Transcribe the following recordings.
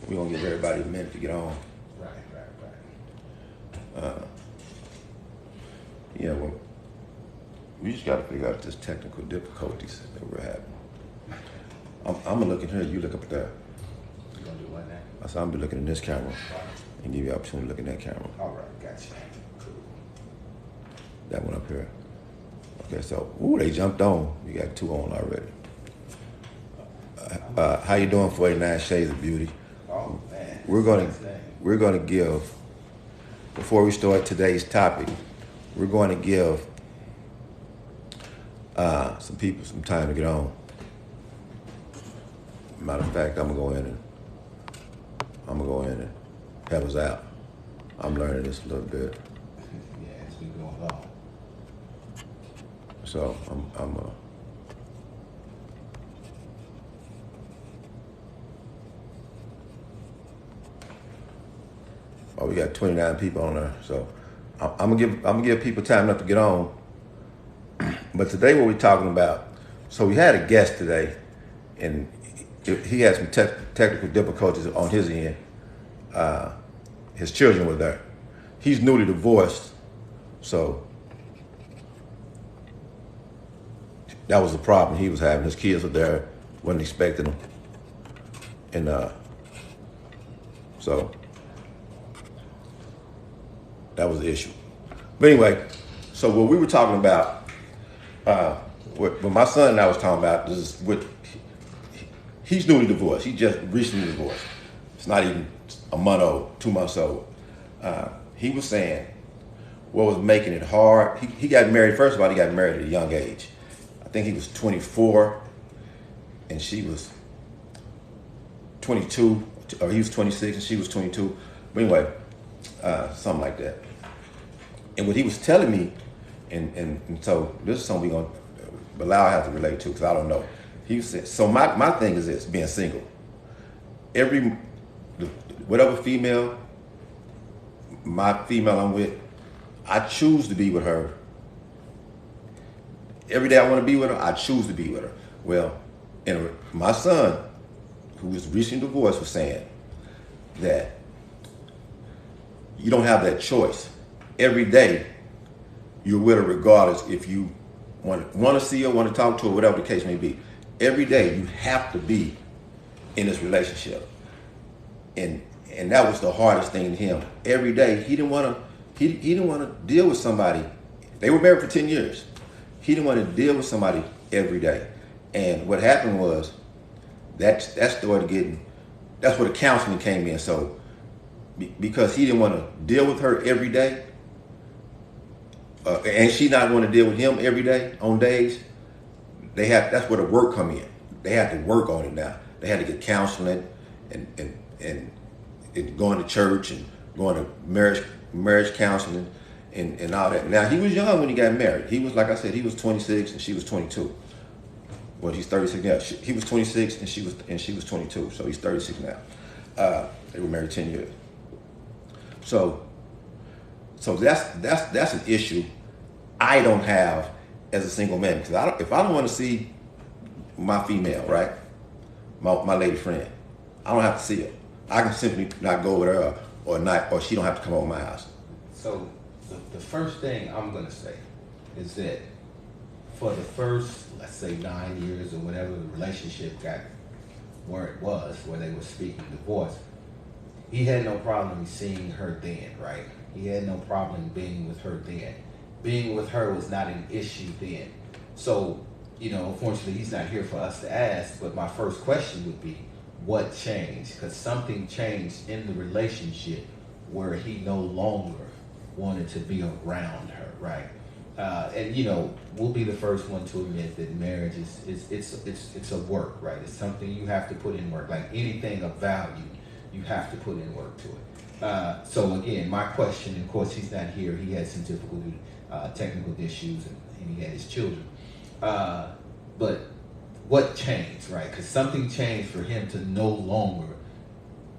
We're gonna give everybody a minute to get on. Right. Yeah, well, we just gotta figure out this technical difficulties that we're having. I'm gonna look in here, you look up there. You gonna do what now? I said I'm gonna be looking in this camera and give you the opportunity to look in that camera. All right, gotcha. Cool. That one up here. Okay, so, they jumped on. We got 2 on already. How you doing, 49 Shades of Beauty? Oh man. We're gonna give, before we start today's topic, we're going to give some people some time to get on. Matter of fact, I'm gonna go in and help us out. I'm learning this a little bit. Yeah, it's been going on. So we got 29 people on there. So I'm gonna give people time enough to get on. But today, what we're talking about. So we had a guest today, and he had some technical difficulties on his end. His children were there. He's newly divorced, so that was the problem he was having. His kids were there, wasn't expecting them, and so that was the issue. But anyway, so what we were talking about, what my son and I was talking about, this is what he's newly divorced. He just recently divorced. It's not even a month old, 2 months old. He was saying what was making it hard. He got married. First of all, he got married at a young age. I think he was 24, and she was 22, or he was 26 and she was 22. But anyway, something like that. And what he was telling me, and so this is something we're going to allow I have to relate to because I don't know. He said, so my thing is this, being single. Whatever female, my female I'm with, I choose to be with her. Every day I want to be with her, I choose to be with her. Well, and my son, who was recently divorced, was saying that you don't have that choice. Every day, you're with her regardless if you want to see her, want to talk to her, whatever the case may be. Every day, you have to be in this relationship. And that was the hardest thing to him. Every day, he didn't want to deal with somebody. They were married for 10 years. He didn't want to deal with somebody every day. And what happened was that started getting, that's where the counseling came in. So because he didn't want to deal with her every day, and she not want to deal with him every day on days, that's where the work come in. They had to work on it now. They had to get counseling and going to church and going to marriage counseling and all that. Now, he was young when he got married. He was, like I said, he was 26 and she was 22. Well, he's 36 now. He was 26 and she was 22, so he's 36 now. They were married 10 years. So that's an issue I don't have as a single man, because if I don't want to see my female, right, my lady friend, I don't have to see her. I can simply not go with her, or she don't have to come over my house. So the first thing I'm gonna say is that for the first, let's say 9 years or whatever the relationship got where it was, where they were speaking divorce, he had no problem seeing her then, right? He had no problem being with her then. Being with her was not an issue then. So, unfortunately, he's not here for us to ask, but my first question would be, what changed? Because something changed in the relationship where he no longer wanted to be around her, right? And we'll be the first one to admit that marriage it's a work, right? It's something you have to put in work. Like anything of value, you have to put in work to it. So again, my question, of course, he's not here. He had some difficulty, technical issues, and he had his children. But what changed, right? Because something changed for him to no longer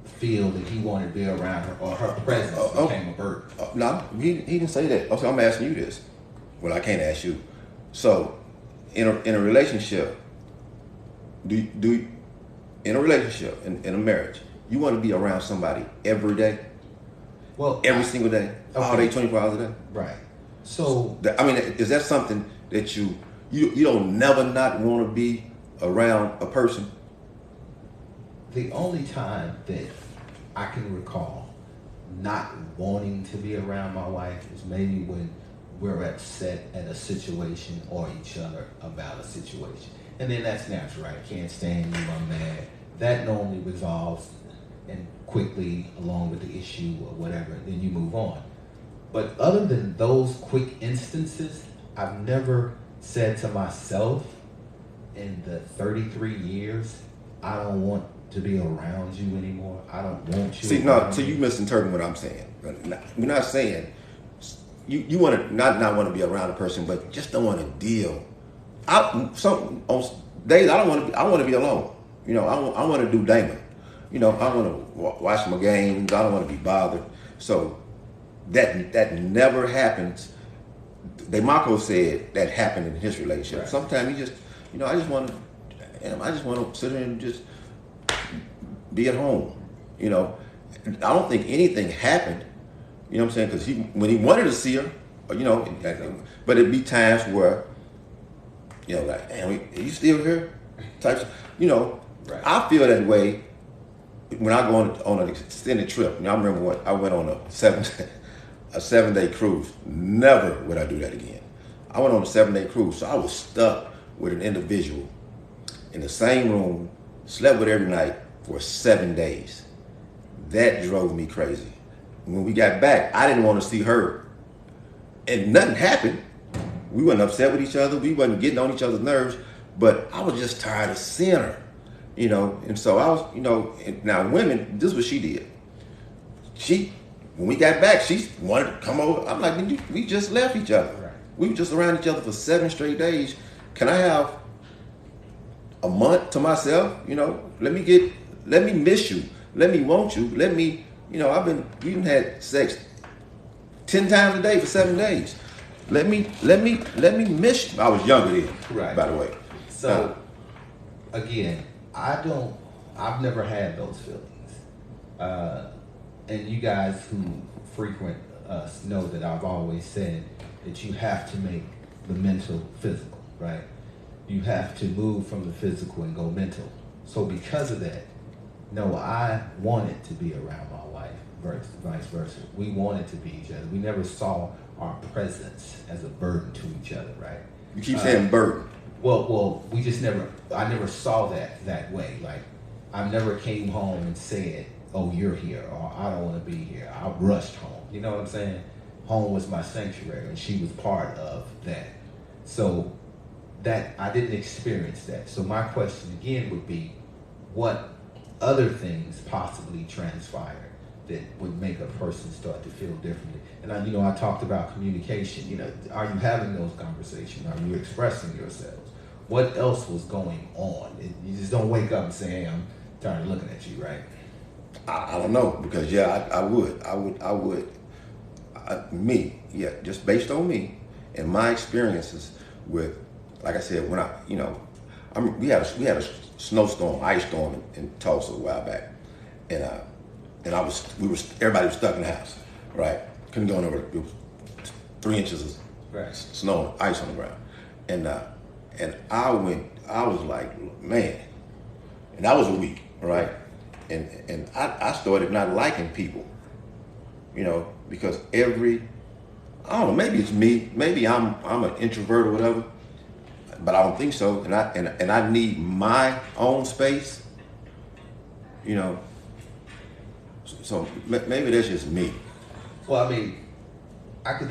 feel that he wanted to be around her, or her presence became a burden. No, he didn't say that. Okay, I'm asking you this. Well, I can't ask you. So, in a relationship, in a marriage, You want to be around somebody every day, Well, every single day, all day, 24 hours a day. right. So I mean, is that something that you don't never not want to be around a person? the only time that I can recall not wanting to be around my wife is maybe when we're upset at a situation or each other about a situation. And then that's natural, right? Can't stand you, I'm mad. That normally resolves and quickly along with the issue or whatever, then you move on. But other than those quick instances, I've never said to myself in the 33 years, I don't want to be around you anymore. I don't want you. See, no, so you misinterpret what I'm saying. We're not saying you want to not want to be around a person, but just don't want to deal. Some on days I don't want to. I want to be alone. You know, I want to do Damon. You know, I want to watch my games. I don't want to be bothered. So that never happens. DeMarco said that happened in his relationship. Right. Sometimes he just, I just want to sit here and just be at home. You know, I don't think anything happened. You know what I'm saying? Because when he wanted to see her, but it'd be times where, like, damn, are you still here? Types, Right. I feel that way when I go on an extended trip. I remember when I went on a 7-day cruise. Never would I do that again. I went on a 7-day cruise, so I was stuck with an individual in the same room, slept with every night for 7 days. That drove me crazy. When we got back, I didn't want to see her, and nothing happened. We weren't upset with each other. We wasn't getting on each other's nerves, but I was just tired of seeing her, And so I was, and now women, this is what she did. When we got back, she wanted to come over. I'm like, we just left each other. Right. We were just around each other for 7 straight days. Can I have a month to myself? Let me miss you. Let me want you. Let me, we done had sex 10 times a day for 7 days. Let me miss you. I was younger then, Right. by the way. So, again, I've never had those feelings. And you guys who frequent us know that I've always said that you have to make the mental physical, right? You have to move from the physical and go mental. So because of that, no, I wanted to be around my wife, vice versa. We wanted to be each other. We never saw our presence as a burden to each other, right? You keep saying burden. Well, we just I never saw that way. Like, I never came home and said, oh, you're here, or I don't want to be here. I rushed home. You know what I'm saying? Home was my sanctuary, and she was part of that. So that I didn't experience that. So my question again would be, what other things possibly transpired that would make a person start to feel differently? And I talked about communication. Are you having those conversations? Are you expressing yourselves? What else was going on? You just don't wake up and say, hey, I'm tired of looking at you, right? I don't know, because I would. Just based on me and my experiences with, like I said, when we had a snowstorm, ice storm in Tulsa a while back, and everybody was stuck in the house, right? Couldn't go anywhere. It was 3 inches of Right. snow, ice on the ground, and I was like, man, and that was a week, right? And I started not liking people, because I don't know, maybe it's me, maybe I'm an introvert or whatever, but I don't think so. And I need my own space, So maybe that's just me. Well, I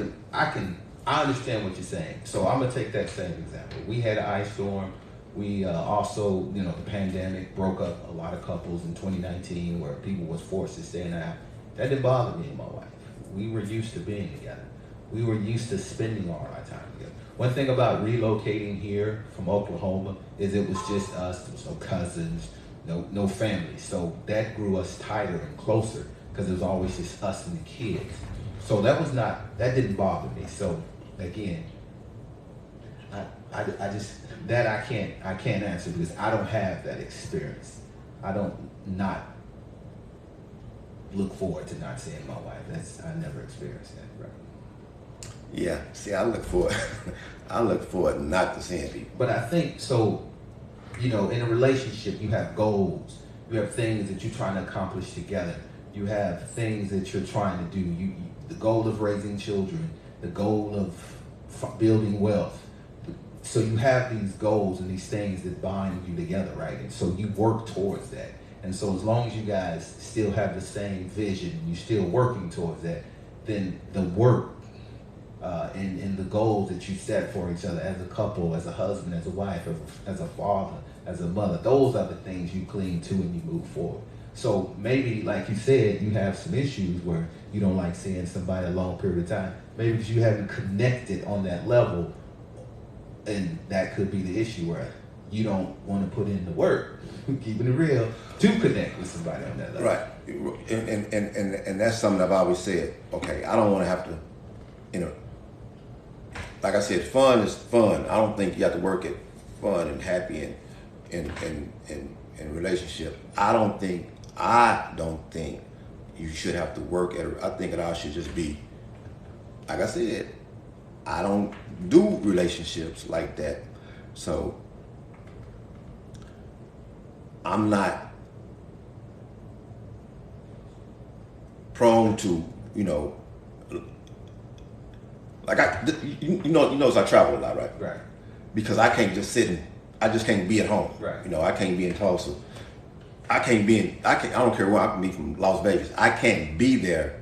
understand what you're saying. So I'm gonna take that same example. We had an ice storm. We also, the pandemic broke up a lot of couples in 2019 where people was forced to stay in the house. That didn't bother me and my wife. We were used to being together. We were used to spending all our time together. One thing about relocating here from Oklahoma is it was just us. There was no cousins, no family. So that grew us tighter and closer because it was always just us and the kids. So that didn't bother me. So again, I can't answer because I don't have that experience. I don't not look forward to not seeing my wife. I never experienced that. Right. Yeah. See, I look forward. I look forward not to seeing people. But I think so. In a relationship, you have goals. You have things that you're trying to accomplish together. You have things that you're trying to do. The goal of raising children, the goal of building wealth. So you have these goals and these things that bind you together, right? And so you work towards that. And so as long as you guys still have the same vision and you're still working towards that, then the work and the goals that you set for each other as a couple, as a husband, as a wife, as a father, as a mother, those are the things you cling to and you move forward. So maybe, like you said, you have some issues where you don't like seeing somebody a long period of time. Maybe because you haven't connected on that level, and that could be the issue where you don't want to put in the work, keeping it real, to connect with somebody on that level. Right. And that's something I've always said. Okay, I don't want to have to, like I said, fun is fun. I don't think you have to work at fun and happy and relationship. I don't think you should have to work at it. I think it all should just be, like I said, I don't do relationships like that. So I'm not prone to, like as I travel a lot, right? Right. Because I can't just I just can't be at home. Right. I can't be in Tulsa. I don't care where I can be from Las Vegas. I can't be there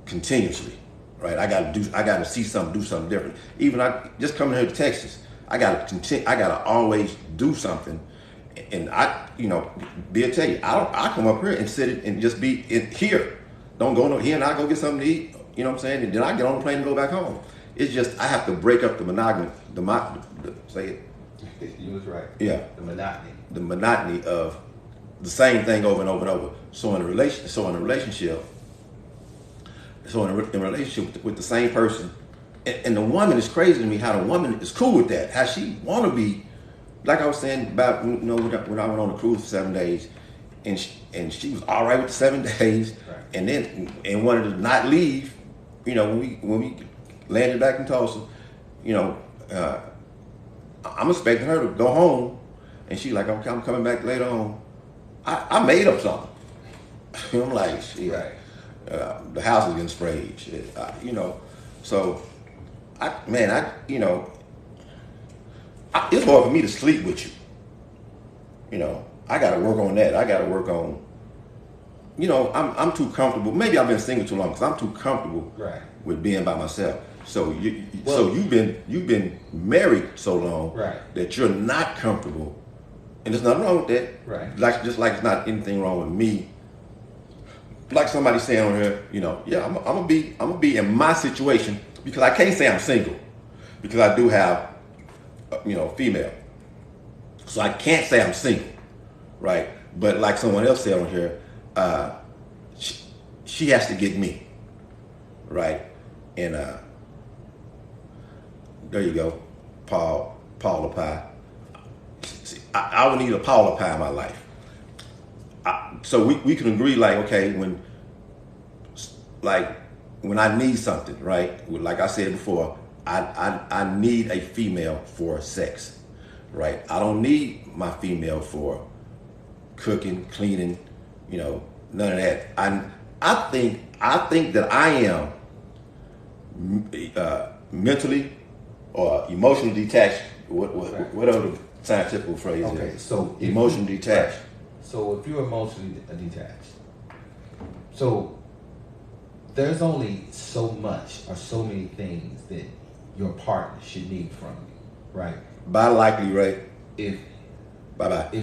continuously, right? I got to see something, do something different. Even I just coming here to Texas, I got to always do something. And Bill tell you, I come up here and sit and just be here. Don't go here and I go get something to eat. You know what I'm saying? And then I get on the plane and go back home. It's just I have to break up the monogamy. Say it. You was right. Yeah. The monotony. The monotony of the same thing over and over and over. So in a relationship with the same person, and the woman is crazy to me. How the woman is cool with that. How she want to be, like I was saying about when I went on the cruise for 7 days, and she was all right with the 7 days, right. and wanted to not leave. When we landed back in Tulsa, I'm expecting her to go home, and she like, okay, I'm coming back later on. I made up something. I'm like, shit, right. The house is getting sprayed, shit, So, it's hard for me to sleep with you. I got to work on that. I got to work on. I'm too comfortable. Maybe I've been single too long because I'm too comfortable right. with being by myself. So you've been married so long right. that you're not comfortable, and there's nothing wrong with that. Right. Just like it's not anything wrong with me. Like somebody saying on here, yeah, I'm gonna be in my situation because I can't say I'm single because I do have, female. So I can't say I'm single, right? But like someone else said on here, she has to get me, right? And there you go, Paula Pie. See, I would need a Paula Pie in my life. So we can agree, like, okay, when I need something, right? Like I said before, I need a female for sex, right? I don't need my female for cooking, cleaning, none of that. I think that I am mentally or emotionally detached. What other scientific phrase is? Okay, so emotionally detached. Right. So if you're emotionally detached, so there's only so much or so many things that your partner should need from you, right? By likely rate. If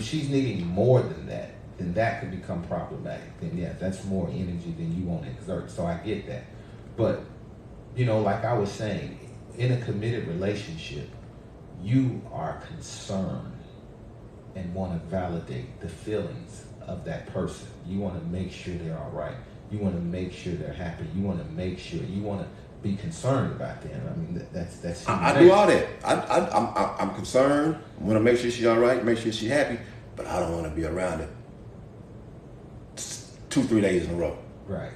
she's needing more than that, then that could become problematic. Then yeah, that's more energy than you want to exert. So I get that. But, like I was saying, in a committed relationship, you are concerned and want to validate the feelings of that person. You want to make sure they're all right. You want to make sure they're happy. You want to make sure, you want to be concerned about them. I mean, that's I do all that. I'm concerned. I want to make sure she's all right, make sure she's happy, but I don't want to be around it 2-3 days in a row. Right.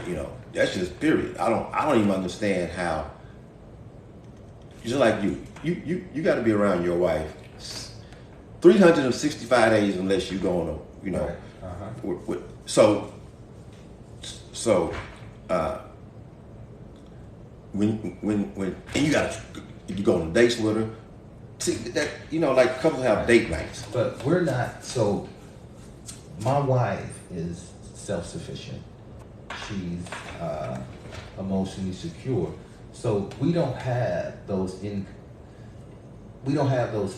You know, that's just period. I don't even understand how. Just like you got to be around your wife 365 days unless you go on a, you know, Right. so when and you go on dates with her. See that, you know, like couples have date nights. But we're not. So my wife is self-sufficient. She's emotionally secure. So we don't have those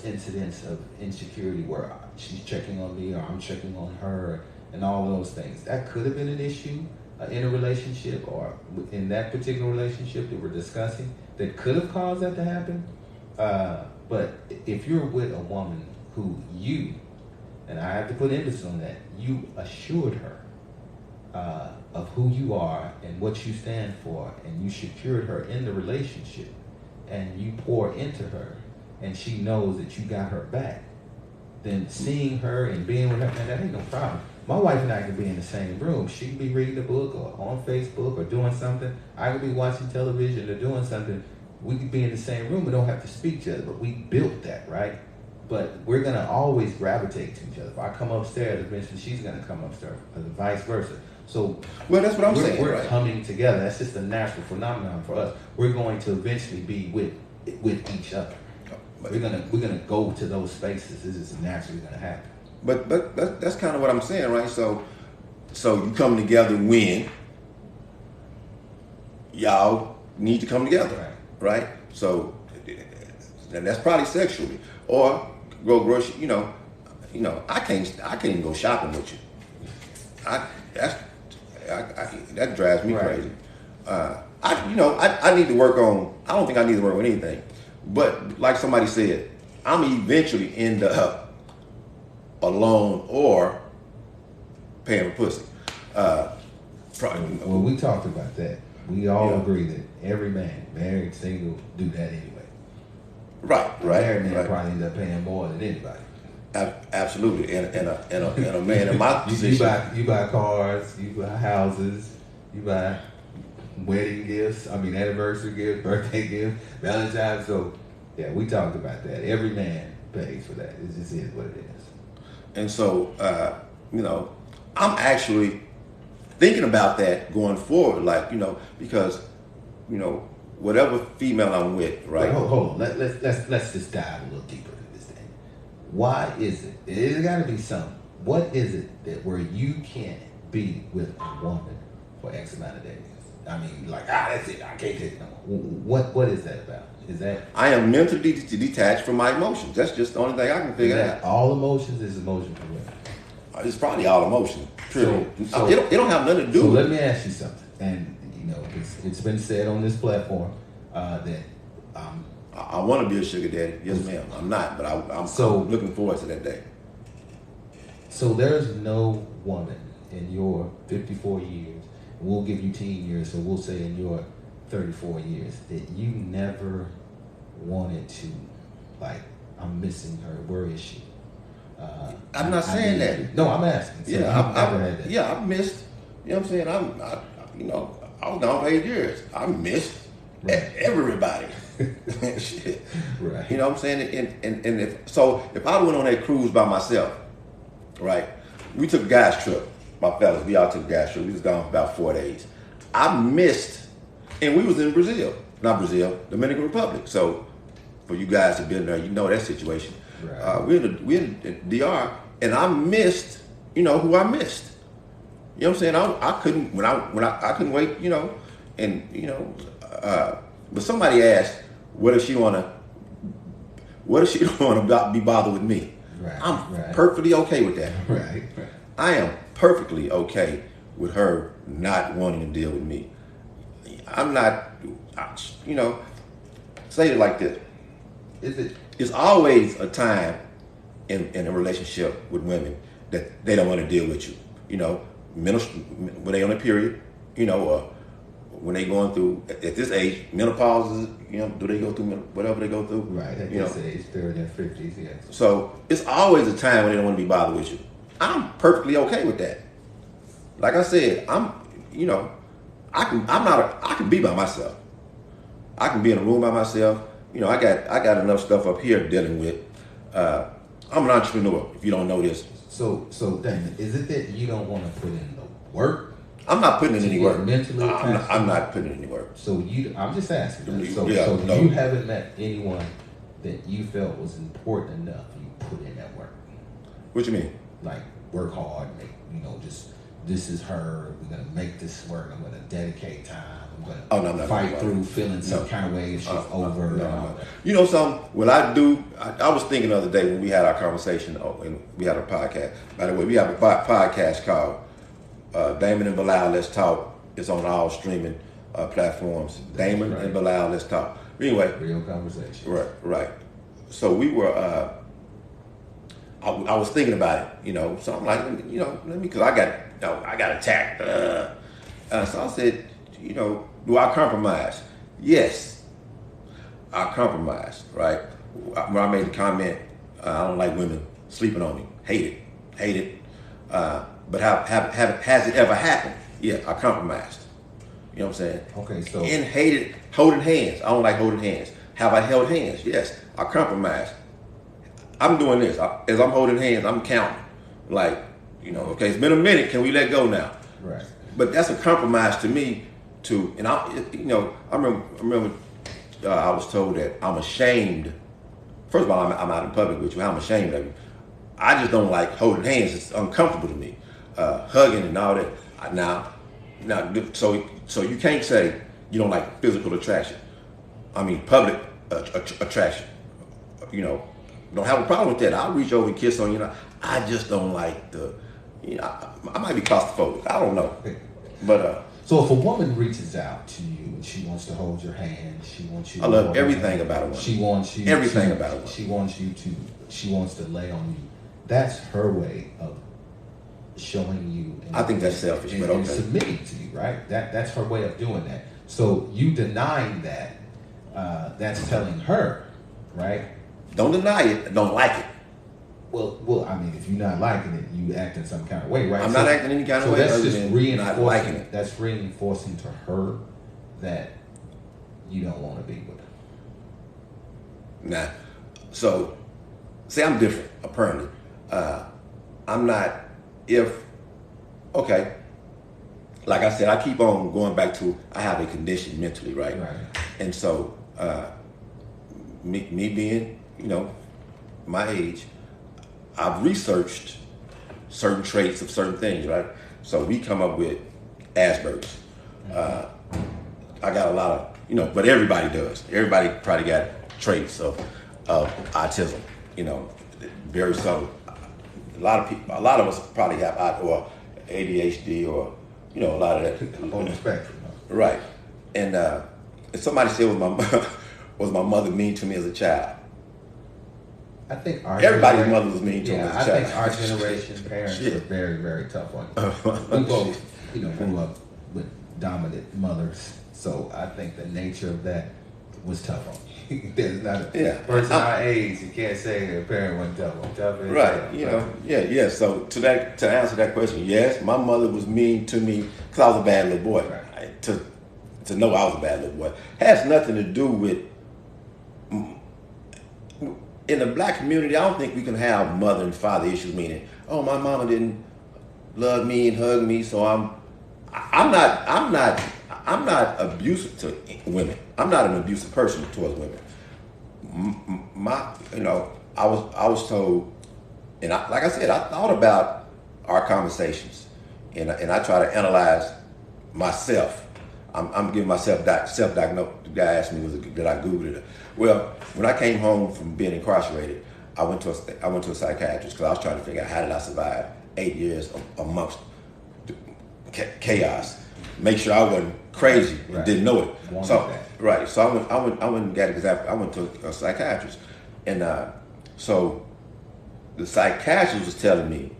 incidents of insecurity where she's checking on me or I'm checking on her and all those things. That could have been an issue in a relationship or in that particular relationship that we're discussing that could have caused that to happen. But if you're with a woman who you, and I have to put emphasis on that, you assured her of who you are and what you stand for, and you secured her in the relationship, and you pour into her, and she knows that you got her back, then seeing her and being with her, man, that ain't no problem. My wife and I could be in the same room. She could be reading a book or on Facebook or doing something. I could be watching television or doing something. We could be in the same room. We don't have to speak to each other, but we built that, right? But we're going to always gravitate to each other. If I come upstairs, eventually she's going to come upstairs, or vice versa. So well, that's what I'm saying. We're right? coming together. That's just a natural phenomenon for us. We're going to eventually be with each other. We're gonna go to those spaces. This is naturally going to happen. But that's kind of what I'm saying, right? So you come together when y'all need to come together, right? So and that's probably sexually or go grocery. You know, I can't even go shopping with you. That drives me crazy. I need to work on. I don't think I need to work on anything, but like somebody said, I'm eventually end up alone or paying for pussy. Probably. Well, we talked about that. We all agree that every man, married, single, do that anyway. Right. Married man probably ends up paying more than anybody. Absolutely, and a man in my position. You buy cars, you buy houses, you buy wedding gifts. I mean, anniversary gifts, birthday gifts, Valentine's. So, yeah, we talked about that. Every man pays for that. It just is what it is. And so, I'm actually thinking about that going forward, like, because, whatever female I'm with, right? Wait, hold on. Let's just dive a little deeper into this thing. Why is it? It's got to be something. What is it that where you can't be with a woman for X amount of days? I mean, like, that's it. I can't take it no more. What is that about? Is that I am mentally detached from my emotions. That's just the only thing I can figure out. All emotions is emotion for women. It's probably all emotion. True. So it don't have nothing to do. So with let me ask you something. And it's been said on this platform that I want to be a sugar daddy. Yes, ma'am. I'm not, but I'm looking forward to that day. So there's no woman in your 54 years, we'll give you teen years, so we'll say in your 34 years, that you never wanted to, like, I'm missing her, where is she? I'm not saying that. No, I'm asking. So yeah, I've never had that. Yeah, I missed, you know what I'm saying? I was gone for 8 years. I missed everybody. Shit. Right. You know what I'm saying? And if I went on that cruise by myself, right? We took a guy's trip, my fellas. We all took a guy's trip. We was gone for about 4 days. I missed, and we was in Dominican Republic. So for you guys who've been there, you know that situation. Right. We're in the DR, and I missed, who I missed. You know what I'm saying? I couldn't I couldn't wait, but somebody asked, what if she don't want to be bothered with me? Right. I'm perfectly okay with that. Right. I am perfectly okay with her not wanting to deal with me. I'm not, say it like this. It's always a time in a relationship with women that they don't want to deal with you. When they on a period, or when they going through, at this age, menopause, do they go through whatever they go through? Right, at this age, 30 and 50s, yes. So it's always a time when they don't want to be bothered with you. I'm perfectly okay with that. like I said, I can be by myself. I can be in a room by myself. I got enough stuff up here dealing with. I'm an entrepreneur. If you don't know this, So Damon, is it that you don't want to put in the work? I'm not putting in any work. Mentally, I'm not putting in any work. So I'm just asking. So no. You haven't met anyone that you felt was important enough you put in that work. What you mean? Like work hard, just this is her. We're gonna make this work. I'm gonna dedicate time. I'm gonna fight through feeling some kind of way if she's over. And all that. You know something? What I do, I was thinking the other day when we had our conversation, and we had a podcast. By the way, we have a podcast called Damon and Bilal Let's Talk. It's on all streaming platforms. Damon and Bilal Let's Talk. Anyway, real conversation. Right. So we were. I was thinking about it, so I'm like, let me, because I got attacked. So I said, do I compromise? Yes, I compromise. Right. When I made the comment, I don't like women sleeping on me. Hate it. But has it ever happened? Yeah, I compromised. You know what I'm saying? Okay, so hated holding hands. I don't like holding hands. Have I held hands? Yes, I compromised. I'm doing this. As I'm holding hands, I'm counting. Like, okay, it's been a minute. Can we let go now? Right. But that's a compromise to me. And I remember I was told that I'm ashamed. First of all, I'm out in public with you. I'm ashamed of you. I just don't like holding hands. It's uncomfortable to me. Hugging and all that. Now, so you can't say you don't like physical attraction. I mean, public attraction. Don't have a problem with that. I'll reach over and kiss on you. I just don't like I might be claustrophobic. I don't know. But so if a woman reaches out to you and she wants to hold your hand, she wants you. I love everything about a woman. She wants you. Everything about a woman. She wants you to. She wants to lay on you. That's her way of showing you. I think that's selfish, but okay. And submitting to you, right? That's her way of doing that. So you denying that, that's telling her, right? Don't deny it. Don't like it. Well, I mean, if you're not liking it, you act in some kind of way, right? I'm not acting any kind of way. So that's just reinforcing. Not liking it. That's reinforcing to her that you don't want to be with her. Nah. So, see, I'm different, apparently. I'm not. Okay. Like I said, I keep on going back to I have a condition mentally, right? Right. And so, me being, my age, I've researched certain traits of certain things, right? So we come up with Asperger's. I got a lot of, but everybody does. Everybody probably got traits of autism, very subtle. A lot of us probably have or ADHD or, a lot of that. On the spectrum. Right. And if somebody said was my mother mean to me as a child? I think everybody's mother was mean to me as a child. I think our generation parents were very, very tough on you. We both, grew up with dominant mothers, so I think the nature of that was tough on you. There's not a person our age you can't say a parent wasn't tough on. Right. So to answer that question, yes, my mother was mean to me because I was a bad little boy. Right. To know I was a bad little boy has nothing to do with. In the black community, I don't think we can have mother and father issues. Meaning, my mama didn't love me and hug me, so I'm not abusive to women. I'm not an abusive person towards women. I was told, and like I said, I thought about our conversations, and I try to analyze myself. I'm giving myself self-diagnosis. The guy asked me, did I Google it? Well, when I came home from being incarcerated, I went to a psychiatrist because I was trying to figure out how did I survive 8 years amongst chaos. Make sure I wasn't crazy and didn't know it. So I went and got an example. I went to a psychiatrist, and so the psychiatrist was telling me,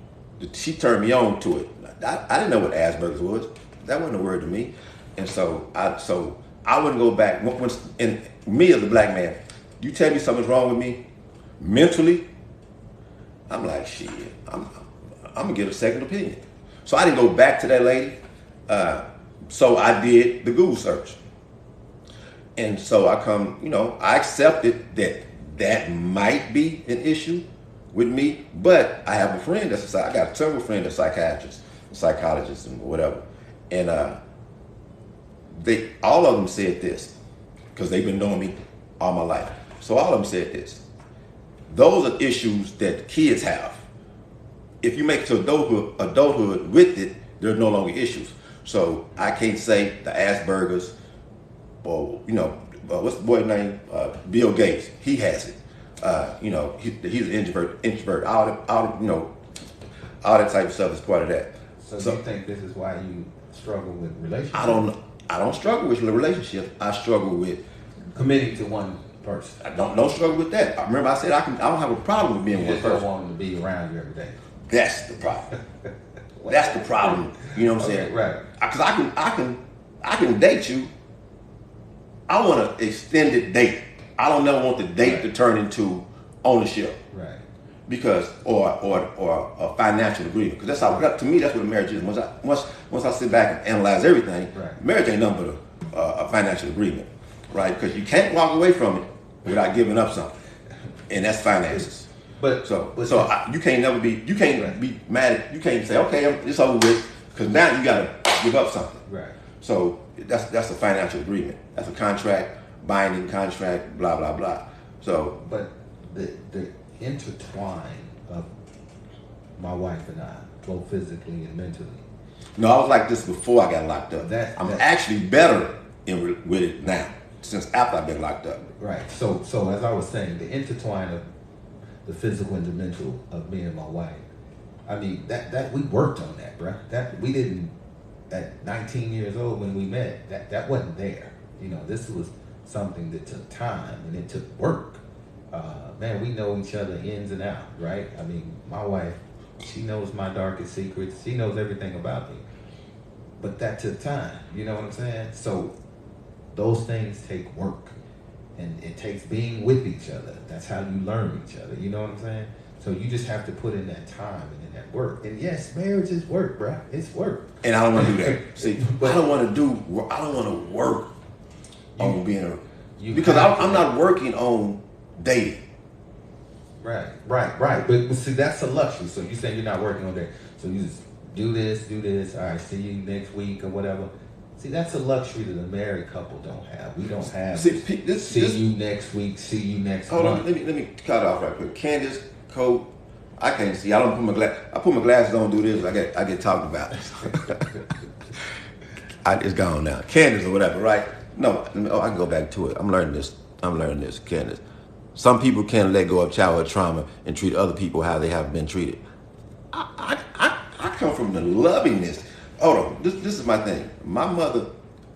she turned me on to it. I didn't know what Asperger's was. That wasn't a word to me. And so I wouldn't go back. And me as a black man, you tell me something's wrong with me mentally, I'm like, shit, I'm gonna get a second opinion. So I didn't go back to that lady. So I did the Google search. And so I accepted that might be an issue with me, but I have a friend I got several friends that's psychiatrists, psychologists, and whatever. And all of them said this, because they've been knowing me all my life. So all of them said this. Those are issues that kids have. If you make it to adulthood with it, they're no longer issues. So I can't say the Asperger's, or what's the boy's name? Bill Gates. He has it. He's an introvert. All that type of stuff is part of that. So you think this is why you struggle with relationships? I don't struggle with relationships. I struggle with committing to one person. I don't struggle with that. Remember, I said I don't have a problem with being you one just person. don't want them to be around you every day. That's the problem. That's the problem. You know what I'm saying? Right. Because I can date you. I want an extended date. I don't never want the date to turn into ownership. Right. Because or a financial agreement. Because to me that's what a marriage is. Once I sit back and analyze everything, right. Marriage ain't nothing but a financial agreement, right? Because you can't walk away from it without giving up something, and that's finances. You can't be mad at, you can't say, okay, it's over with, because now you got to give up something. Right. So that's a financial agreement. That's a contract, binding contract, blah blah blah. So, but the intertwine of my wife and I, both physically and mentally. No, I was like this before I got locked up. I'm actually better with it now, since after I've been locked up. Right. So as I was saying, the intertwine of the physical and the mental of me and my wife. I mean, that we worked on that, bro. That we didn't, at 19 years old when we met, that wasn't there. This was something that took time and it took work. Man, we know each other ins and out, right? I mean, my wife, she knows my darkest secrets. She knows everything about me. But that took time, you know what I'm saying? So those things take work. And it takes being with each other. That's how you learn each other. You know what I'm saying? So you just have to put in that time and in that work. And yes, marriage is work, bro. It's work. And I don't want to do that. See, I don't want to work on being because I'm not working on dating. Right. But see, that's a luxury. So you say you're not working on that. So you just do this. All right, see you next week or whatever. See, that's a luxury that a married couple don't have. We don't have see you next week, see you next month. Hold on, let me cut it off right quick. Candace, Coat, I can't see. I don't put my I put my glasses on, do this, I get talked about. It's gone now. Candace or whatever, right? No, I can go back to it. I'm learning this, Candace. Some people can't let go of childhood trauma and treat other people how they have been treated. I come from the lovingness. Hold on, this is my thing. My mother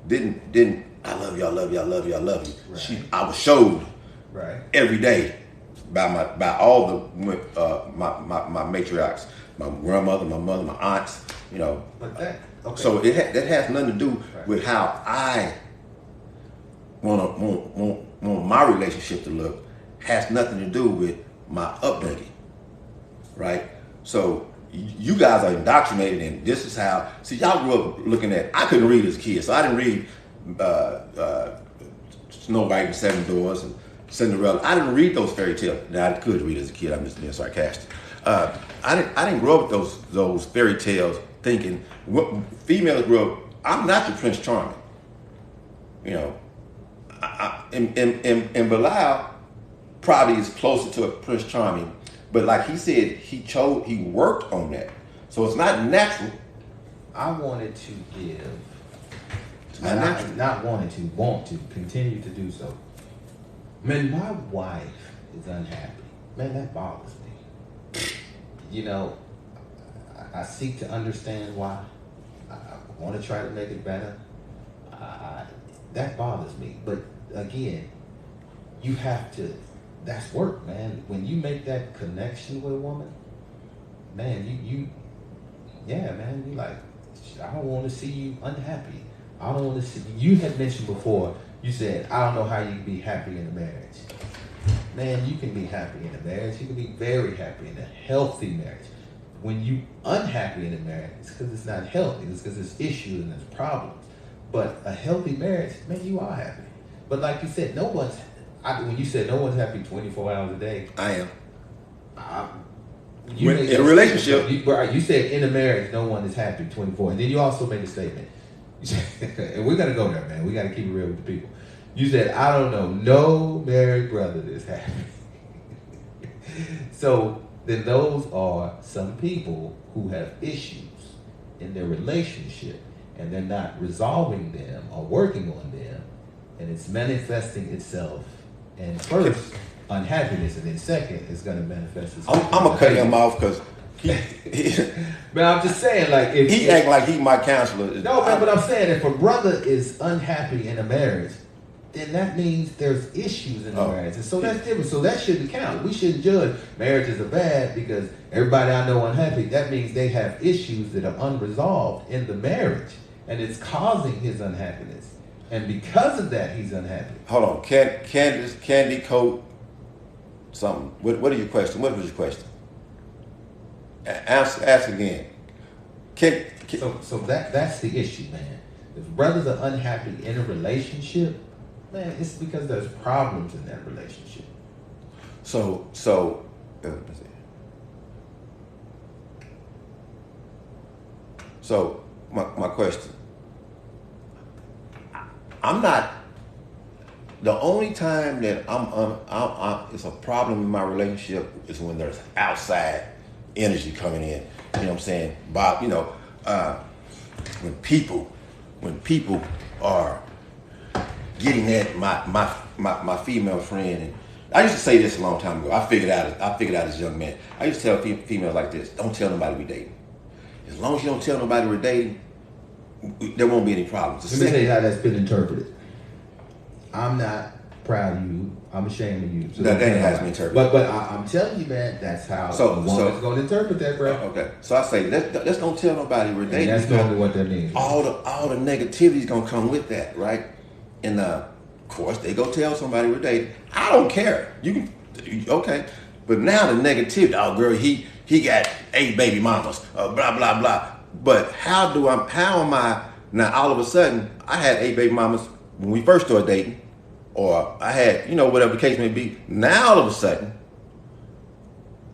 didn't. I love you. I love you. I love you. I love you. Right. I was showed right every day by all the my matriarchs, my grandmother, my mother, my aunts. But that okay. So that has nothing to do with how I want my relationship to look. Has nothing to do with my upbringing, right? So. You guys are indoctrinated, and this is how. See, y'all grew up looking at. I couldn't read as a kid, so I didn't read Snow White and Seven Dwarfs and Cinderella. I didn't read those fairy tales. Now I could read as a kid. I'm just being sarcastic. I didn't grow up with those fairy tales thinking. Females grew up. I'm not your Prince Charming. And Bilal probably is closer to a Prince Charming. But like he said, he worked on that. So it's not natural. I wanted to give, want to continue to do so. Man, my wife is unhappy. Man, that bothers me. I seek to understand why. I want to try to make it better. That bothers me. But again, you have to. That's work, man. When you make that connection with a woman, man, you like, I don't want to see you unhappy. I don't want to see. You had mentioned before. You said, I don't know how you can be happy in a marriage. Man, you can be happy in a marriage. You can be very happy in a healthy marriage. when you unhappy in a marriage, it's because it's not healthy. It's because there's issues and there's problems. But a healthy marriage, man, you are happy. But like you said, when you said no one's happy 24 hours a day. I am. In a relationship. You said in a marriage, no one is happy 24. And then you also made a statement. You said, and we're going to go there, man. We got to keep it real with the people. You said, I don't know no married brother that's happy. So then those are some people who have issues in their relationship and they're not resolving them or working on them, and it's manifesting itself. And first, unhappiness, and then second, it's going to manifest itself. I'm gonna cut him off because but I'm just saying, like, if he act like he my counselor. No, man, but I'm saying if a brother is unhappy in a marriage, then that means there's issues in the marriage. And so that's different. So that shouldn't count. We shouldn't judge marriages are bad because everybody I know unhappy. That means they have issues that are unresolved in the marriage. And it's causing his unhappiness. And because of that, he's unhappy. Hold on. Candy Coat something. What is your question? What was your question? Ask again. So that's the issue, man. If brothers are unhappy in a relationship, man, it's because there's problems in that relationship. So my question. I'm not. The only time that it's a problem in my relationship is when there's outside energy coming in. You know what I'm saying? Bob, when people are getting at my female friend, and I used to say this a long time ago. I figured out as a young man. I used to tell females like this: don't tell nobody we're dating. As long as you don't tell nobody we're dating, there won't be any problems. Let me tell you how that's been interpreted. I'm not proud of you. I'm ashamed of you. So that has been interpreted. But I'm telling you, man, that's how a woman's going to interpret that, bro. Okay. So I say, let's don't tell nobody we're dating. And that's normally what that means. All the negativity is going to come with that, right? And of course, they go tell somebody we're dating. I don't care. You can, okay. But now the negativity, oh girl, he got 8 baby mamas, blah, blah, blah. But how am I, now all of a sudden, I had 8 baby mamas when we first started dating, or I had, whatever the case may be. Now all of a sudden,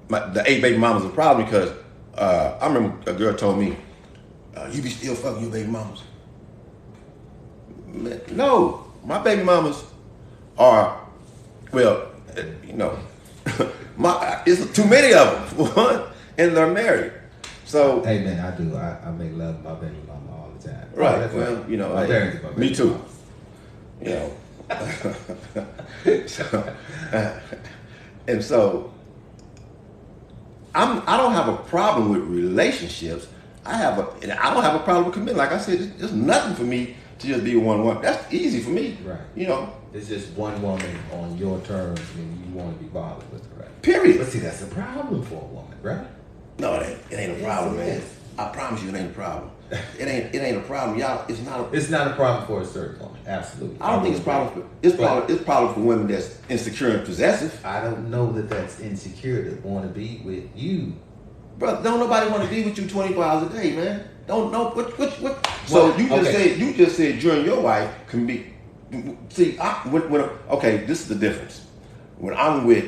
the 8 baby mamas are a problem because I remember a girl told me, you be still fucking your baby mamas. No, my baby mamas are, it's too many of them, and they're married. So hey man, I do. I make love to my baby mama all the time. Right. That's well, my parents are my me baby too. Mama. And so I don't have a problem with relationships. I don't have a problem with commitment. Like I said, it's nothing for me to just be with one woman. That's easy for me. Right. It's just one woman on your terms and you want to be bothered with her, right? Period. But see, that's a problem for a woman, right? No, it ain't a problem, man. I promise you, it ain't a problem. It ain't a problem, y'all. It's not a problem for a certain woman. Absolutely. I don't think it's a problem. It's problem for women that's insecure and possessive. I don't know that that's insecure to want to be with you, bro. Don't nobody want to be with you 24 hours a day, man. Don't know what. So you just said you and your wife can be. See, okay, this is the difference. When I'm with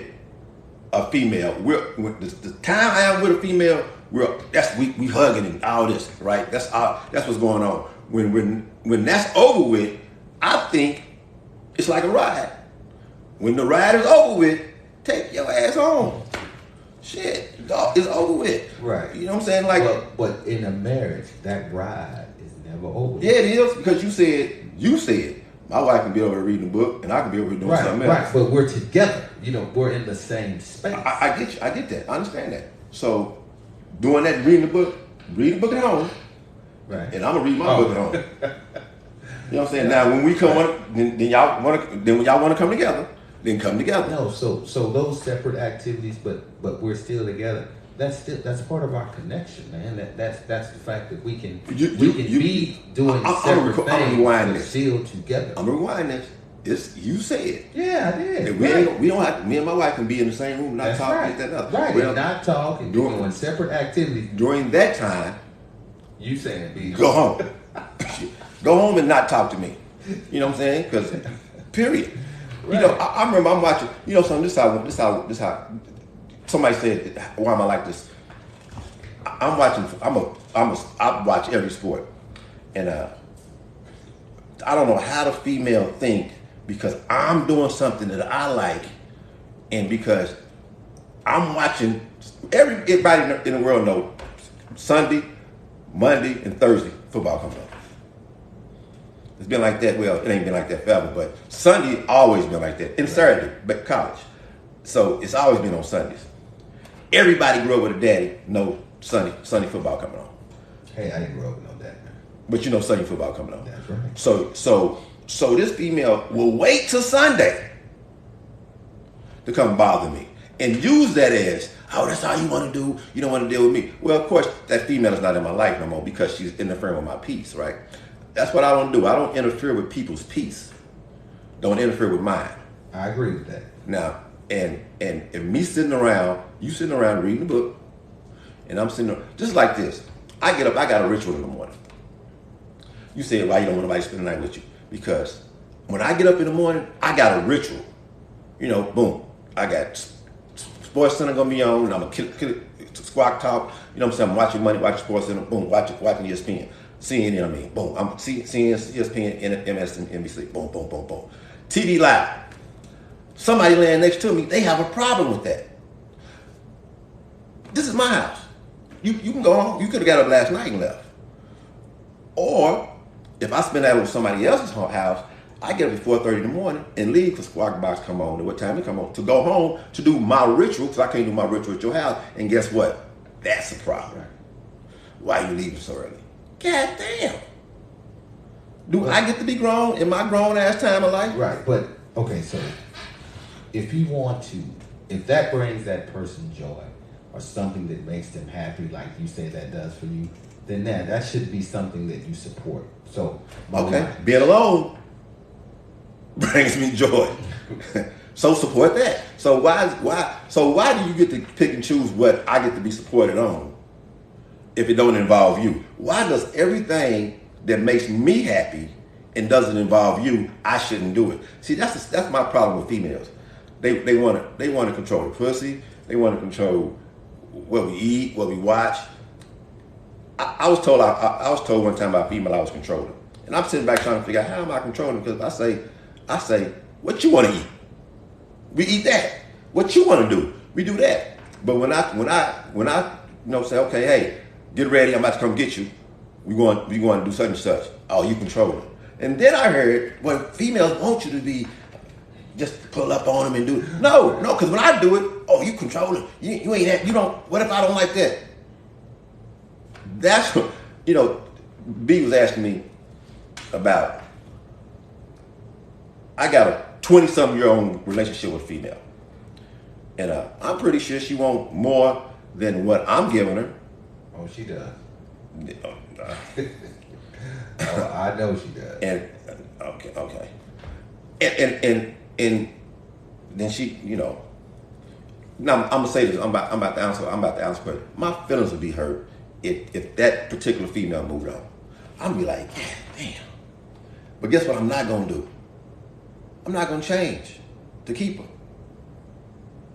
a female, the time I am with a female, we hugging and all this, right? That's what's going on. When that's over with, I think it's like a ride. When the ride is over with, take your ass home. Shit, dog, it's over with. Right. You know what I'm saying? Like, but in a marriage, that ride is never over. Yeah, it is, because you said my wife can be over here reading a book and I can be over here doing something else. Right, but we're together. We're in the same space. I get you. I get that. I understand that. So doing that, read the book at home. Right. And I'm gonna read my book at home. You know what I'm saying? Now when we come on, then when y'all wanna come together, then come together. No, so those separate activities, but we're still together. That's part of our connection, man. That's the fact that we can be doing separate things, but still together. I'm gonna rewind this. It's you said. Yeah, I did. And we don't have. Me and my wife can be in the same room, not talk, right. that up. Right, Well, and not talk and doing separate activities. During that time, You saying be go home. Go home and not talk to me. You know what I'm saying? Because, period. Right. You know, I remember I'm watching. You know, something. This how. Somebody said, "Why am I like this?" I'm watching. I watch every sport, and I don't know how the female think because I'm doing something that I like, and because I'm watching. Everybody in the world know Sunday, Monday, and Thursday football comes on. It's been like that. Well, it ain't been like that forever, but Sunday always been like that. And Saturday, but college, so it's always been on Sundays. Everybody grew up with a daddy. No Sunday football coming on. Hey, I didn't grow up with no dad, man. But you know Sunday football coming on. That's right. So this female will wait till Sunday to come bother me and use that as, oh, that's all you want to do. You don't want to deal with me. Well, of course, that female is not in my life no more because she's interfering with my peace, right? That's what I don't do. I don't interfere with people's peace. Don't interfere with mine. I agree with that. Now, and if me sitting around, you sitting around reading a book, and I'm sitting there, just like this. I get up, I got a ritual in the morning. You say, why you don't want nobody to spend the night with you? Because when I get up in the morning, I got a ritual. You know, boom. I got Sports Center gonna be on, and I'm gonna squawk talk. You know what I'm saying? I'm watching Money, watching Sports Center, boom, watching ESPN. CNN, I mean, boom. I'm seeing ESPN, MSNBC, boom, boom, boom, boom. TV Live. Somebody laying next to me, they have a problem with that. This is my house. You can go home. You could have got up last night and left. Or if I spend that with somebody else's house, I get up at 4:30 in the morning and leave because Squawk Box come on, and what time it come on, to go home to do my ritual, because I can't do my ritual at your house. And guess what? That's the problem. Why are you leaving so early? God damn. Do I get to be grown in my grown ass time of life? Right, but okay, so if you want to, if that brings that person joy or something that makes them happy, like you say that does for you, then that should be something that you support. So okay, being alone brings me joy. So support that. So why do you get to pick and choose what I get to be supported on if it don't involve you? Why does everything that makes me happy and doesn't involve you, I shouldn't do it? See, that's my problem with females. They want to control the pussy. They want to control what we eat, what we watch. I was told one time by a female I was controlling, and I'm sitting back trying to figure out how am I controlling, because I say, what you want to eat? We eat that. What you want to do? We do that. But when I say, okay, hey, get ready, I'm about to come get you. We going to do such and such. Oh, you controlling. And then I heard, well, females want you to be just pull up on them and do it. No, because when I do it, oh, you controlling. You ain't that. You don't. What if I don't like that? That's what, B was asking me about. I got a 20-something-year-old relationship with a female. And I'm pretty sure she wants more than what I'm giving her. Oh, she does. Oh, I know she does. And okay. And then she, now I'm gonna say this. I'm about to answer question. My feelings would be hurt if that particular female moved on. I'm gonna be like, yeah, damn. But guess what? I'm not gonna do. I'm not gonna change to keep her.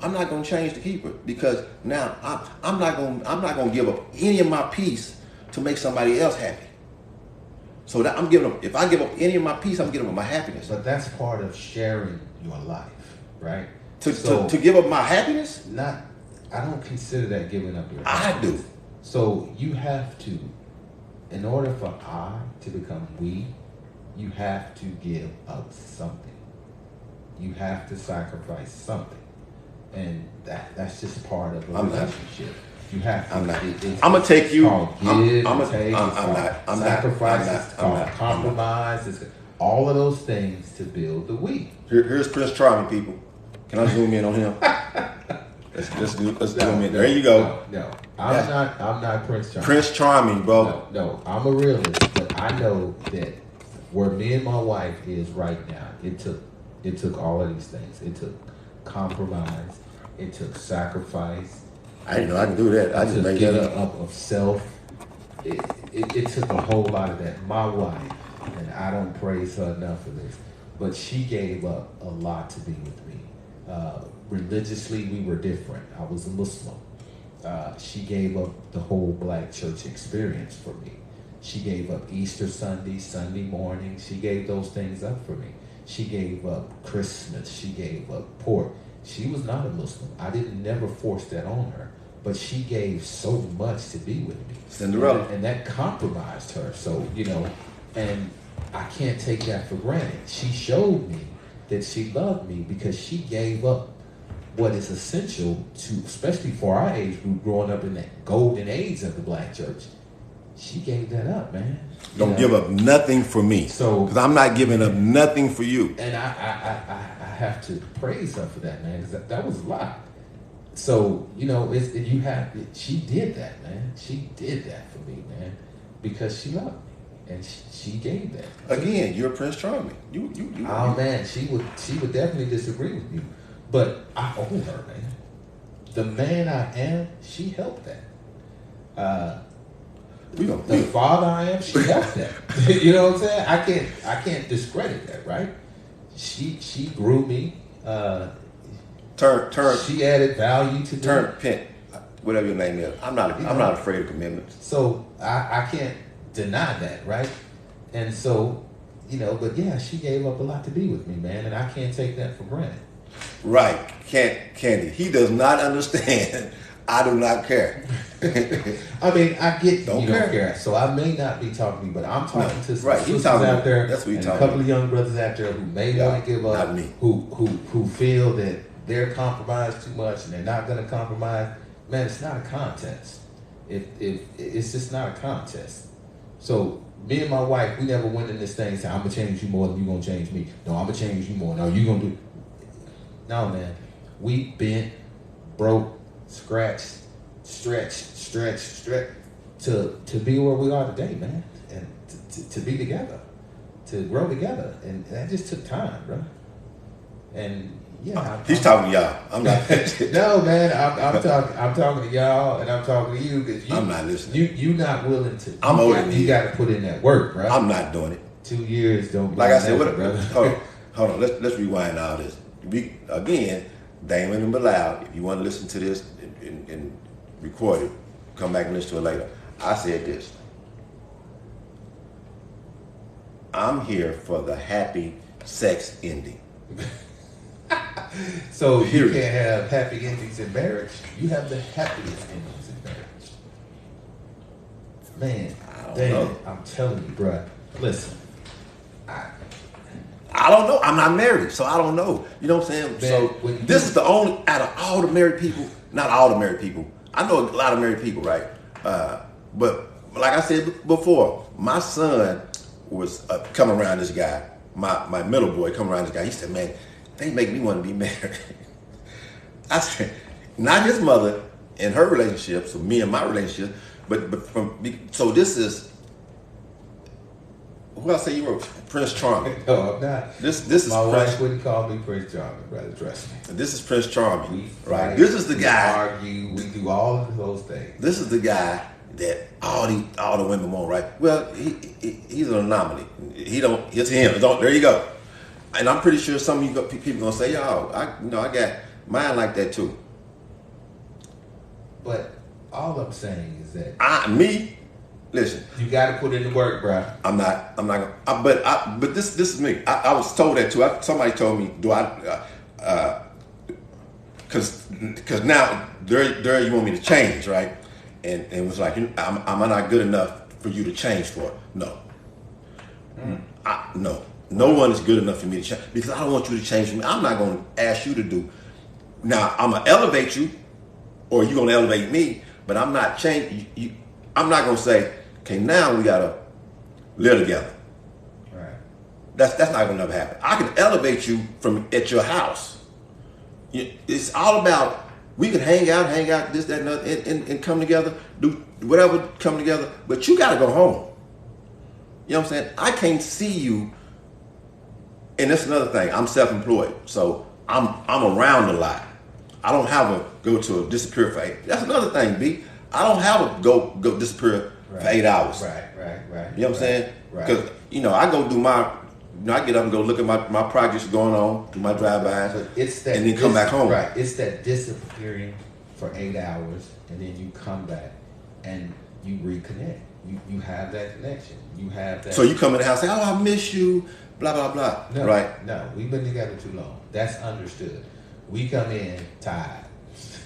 I'm not gonna change to keep her because now I'm not gonna give up any of my peace to make somebody else happy. So that I'm giving up. If I give up any of my peace, I'm giving up my happiness. But that's part of sharing your life, right? To give up my happiness? I don't consider that giving up your I happiness. do. So you have to, in order for I to become we, you have to give up something. You have to sacrifice something. And that's just part of a relationship. You have to. I'm not. I'm gonna take you. I'm not. Sacrifice. It's called compromise. It's all of those things to build the we. Here's Prince Charming, people. Can I zoom in on him? Let's zoom in. There you go. No, I'm not Prince Charming. Prince Charming, bro. No, I'm a realist, but I know that where me and my wife is right now, it took It took all of these things. It took compromise. It took sacrifice. I didn't know I could do that. I just made that up. Of self. It took a whole lot of that. My wife, and I don't praise her enough for this, but she gave up a lot to be with me. Religiously, we were different. I was a Muslim. She gave up the whole black church experience for me. She gave up Easter Sunday, Sunday morning. She gave those things up for me. She gave up Christmas. She gave up pork. She was not a Muslim. I didn't never force that on her, but she gave so much to be with me. Cinderella. And that compromised her. So, and I can't take that for granted. She showed me that she loved me because she gave up what is essential to, especially for our age group, growing up in that golden age of the black church. She gave that up, man. Don't give up nothing for me. So, because I'm not giving up nothing for you. And I have to praise her for that, man, because that was a lot. So, she did that, man. She did that for me, man, because she loved me. And she gave that. Again, you're Prince Charming. You. Man, she would definitely disagree with you. But I owe her, man. The man I am, she helped that. The father I am, she helped that. You know what I'm saying? I can't discredit that, right? She grew me. She added value to me. Whatever your name is. I'm not afraid of commitments. So I can't deny that, right? And so, but yeah, she gave up a lot to be with me, man, and I can't take that for granted. Right, Candy. He does not understand. I do not care. I mean, I get you don't care. So I may not be talking to you, but I'm talking to some sisters out there, that's what and a couple of young brothers out there who may want to give up, not me. who feel that they're compromised too much and they're not going to compromise. Man, it's not a contest. If it's just not a contest. So me and my wife, we never went in this thing saying, I'm gonna change you more than you gonna change me. No, I'm gonna change you more. No, you gonna do. No, man. We bent, broke, scratched, stretched to be where we are today, man, and to be together, to grow together, and that just took time, bro. And yeah, he's talking to y'all. I'm not. No, man, I'm talking to y'all, and I'm talking to you because I'm not listening. You not willing to. I'm older than you. You got to put in that work, bro. I'm not doing it. 2 years don't. Like I said, brother. Hold on. Let's rewind all this. Again, Damon and Bilal, if you want to listen to this and record it, come back and listen to it later. I said this. I'm here for the happy sex ending. So you can't have happy endings in marriage. You have the happiest endings in marriage. Man, Damon, I'm telling you, bro. Listen, I don't know. I'm not married, so I don't know. You know what I'm saying? So this is the only, out of all the married people, not all the married people. I know a lot of married people, right? But like I said before, my son was coming around this guy, my middle boy coming around this guy. He said, man, they make me want to be married. I said, not his mother and her relationship, so me and my relationship, so this is, who I say you were? Prince Charming. No, I'm not. This is my wife wouldn't call me Prince Charming, brother. Trust me. This is Prince Charming, we right? Fight, this is the guy. We argue. We do all of those things. This is the guy that all the women want, right? Well, he's an anomaly. It's him. There you go. And I'm pretty sure some of you people gonna say, yo, I got mine like that too. But all I'm saying is that listen. You got to put in the work, bro. I'm not gonna. But this is me. I was told that too. Somebody told me, because now there you want me to change, right? And it was like, am I not good enough for you to change for? No. No. No one is good enough for me to change, because I don't want you to change for me. I'm not going to ask you to do. Now, I'm going to elevate you, or you're going to elevate me, but I'm not changing. I'm not going to say, okay, now we got to live together. Right. That's not going to never happen. I can elevate you from at your house. It's all about, we can hang out, this, that, and other, and come together, do whatever, come together, but you got to go home. You know what I'm saying? I can't see you And that's another thing. I'm self-employed, so I'm around a lot. I don't have a go to a disappear for 8. That's another thing, B. I don't have a go disappear for 8 hours. Right. You know what I'm saying? Right. Because I go do my, I get up and go look at my projects going on, do my drive-bys, But it's that and then come back home. Right. It's that disappearing for 8 hours, and then you come back and you reconnect. You have that connection. You have that. So you come in the house, say, "Oh, I miss you," blah blah blah. No, right? No, we've been together too long. That's understood. We come in tired,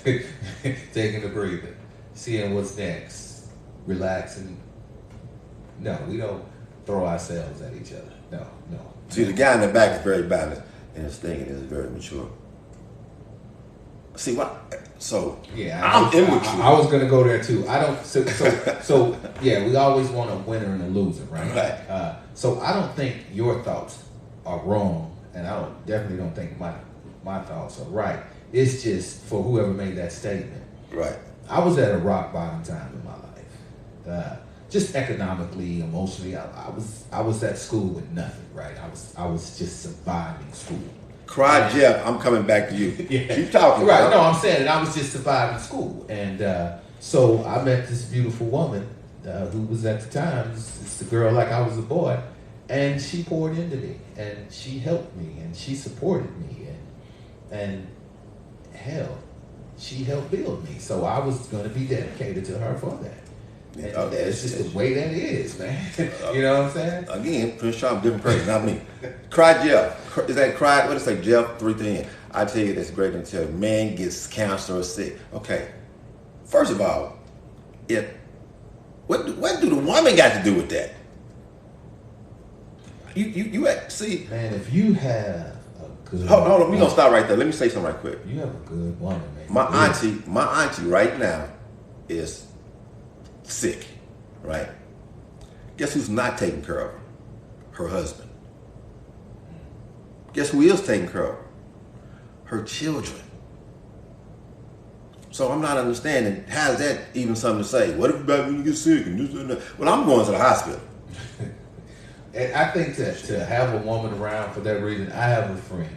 taking a breather, seeing what's next, relaxing. No, we don't throw ourselves at each other. No. See, the guy in the back is very balanced, and his thinking is very mature. See what? So yeah, I'm immature. I was gonna go there too. I don't. So yeah, we always want a winner and a loser, right? Right. So I don't think your thoughts are wrong, and I definitely don't think my thoughts are right. It's just for whoever made that statement. Right. I was at a rock bottom time in my life, just economically, emotionally. I was at school with nothing, right? I was just surviving school. Cry, Jeff. I'm coming back to you. Yeah. Keep talking. Right. Bro. No, I'm saying that I was just surviving school, and so I met this beautiful woman who was at the time it's the girl like I was a boy, and she poured into me, and she helped me, and she supported me, and hell, she helped build me. So I was going to be dedicated to her for that. And that's just the way that is, man. You know what I'm saying? Again, Prince Charles, different person, not me. Cry Jeff. Is that cry? What is it say? Jeff 310. I tell you, that's great until a man gets cancer or sick. Okay. First of all, what do the woman got to do with that? You see, man, if you have a good hold on, we're gonna stop right there. Let me say something right quick. You have a good woman, man. My auntie right now is sick, right? Guess who's not taking care of her? Her husband. Guess who is taking care of her? Her children. So I'm not understanding, how's that even something to say? What if when you get sick and this and that? Well, I'm going to the hospital. And I think that to have a woman around for that reason, I have a friend,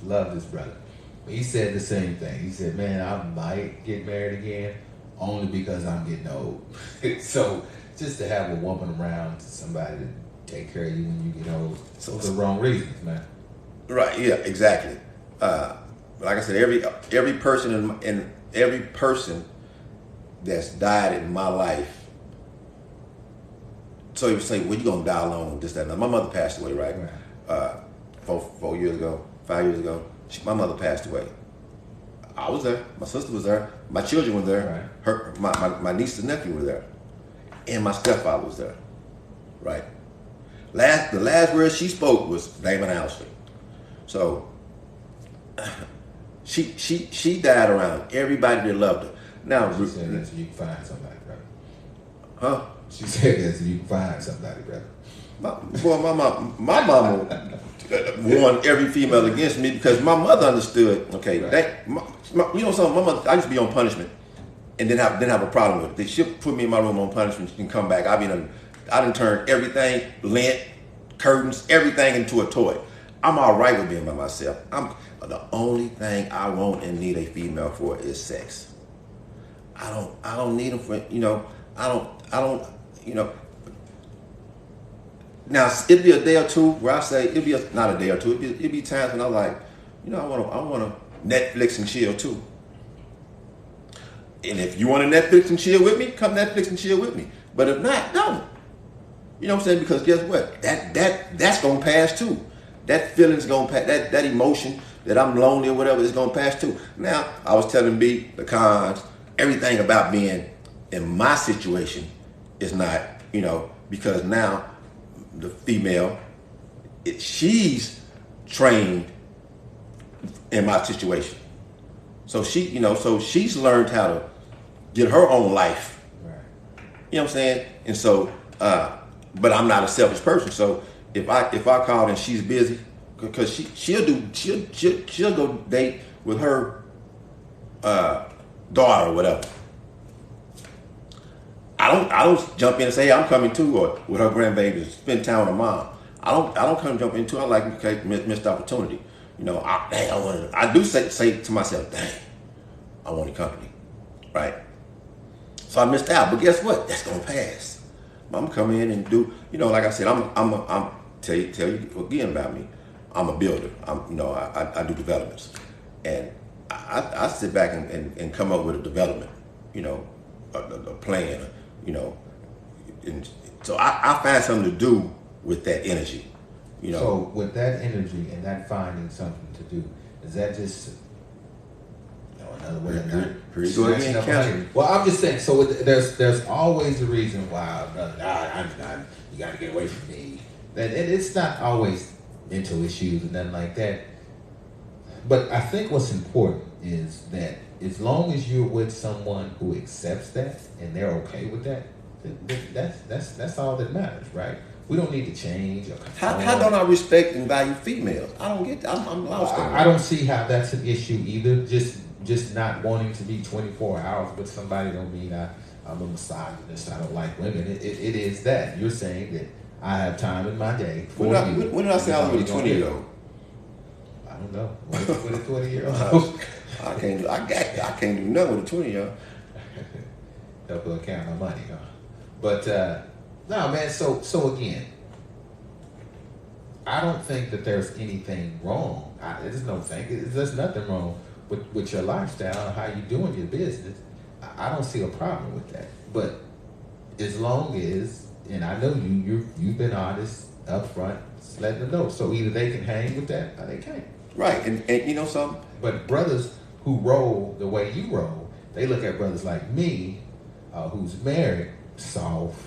love this brother. He said the same thing. He said, man, I might get married again only because I'm getting old. So just to have a woman around, somebody to take care of you when you get old, so for the wrong reasons, man. Right, yeah, exactly. Like I said, every person in every person that's died in my life. So you say, well, you're gonna die alone, this, that, and that. My mother passed away, right? 4 years ago, 5 years ago. My mother passed away. I was there. My sister was there. My children were there. Right. My niece and nephew were there, and my stepfather was there. Right. The last word she spoke was Damon Alston. So she died around everybody that loved her. Now She said that so you can find somebody, brother. Huh? She said that so you can find somebody, brother. My mama warned every female against me because my mother understood. Okay, right. You know something. My mother, I used to be on punishment, and then have a problem with it. She'll put me in my room on punishment. She can come back. I done turned everything, lint, curtains, everything into a toy. I'm all right with being by myself. The only thing I want and need a female for is sex. I don't need them for, I don't, Now it'd be a day or two where I say not a day or two. It'd be times when I'm like, I want to Netflix and chill too. And if you want to Netflix and chill with me, come Netflix and chill with me. But if not, don't. You know what I'm saying? Because guess what? That's gonna pass too. That feeling's gonna pass. That emotion that I'm lonely or whatever is gonna pass too. Now I was telling B the cons, everything about being in my situation is not, because now the female, she's trained in my situation. So she's learned how to get her own life. Right. You know what I'm saying? And so, but I'm not a selfish person. So if I call and she's busy, because she'll go date with her daughter or whatever. I don't jump in and say, hey, I'm coming too, or with her grandbaby, spend time with her mom. I don't come jump into it. I like, okay, missed opportunity. You know, I do say to myself, dang, I wanted company, right? So I missed out, but guess what? That's gonna pass. I'm coming in and do, you know, like I said, I'm tell you again about me. I'm a builder. I do developments, and I sit back and come up with a development, you know, a plan, you know, and so I find something to do with that energy, you know. So with that energy and that finding something to do, is that just another way of not snatching up money? Well, I'm just saying. So there's always a reason why, brother. I'm not. You got to get away from me. And it's not always mental issues and nothing like that. But I think what's important is that as long as you're with someone who accepts that and they're okay with that, that's all that matters, right? We don't need to change or control. How don't I respect and value females? I don't get that. I'm lost. I don't see how that's an issue either. Just not wanting to be 24 hours with somebody don't mean I'm a misogynist. I don't like women. It is that. You're saying that I have time in my day for you. When did I say I was with a 20-year-old? I don't know. With a 20-year-old? I can't do nothing with a 20-year-old. Double account of money, huh? But no, man. So again, I don't think that there's anything wrong. There's nothing wrong with your lifestyle and how you doing your business. I don't see a problem with that. But as long as, and I know you've been honest up front, letting them know. So either they can hang with that or they can't. Right, and you know something? But brothers who roll the way you roll, they look at brothers like me, who's married, soft,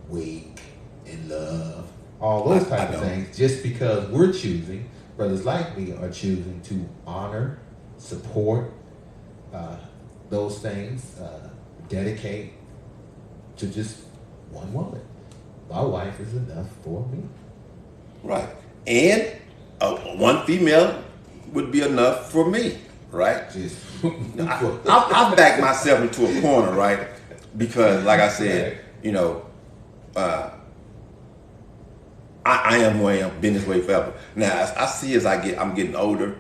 weak, in love, all those type of things, just because we're choosing, brothers like me are choosing to honor, support those things, dedicate to just one woman. My wife is enough for me. Right. And one female would be enough for me, right? I've backed myself into a corner, right? Because, like I said, you know, I am who I am, been this way forever. Now, I see as I'm getting older.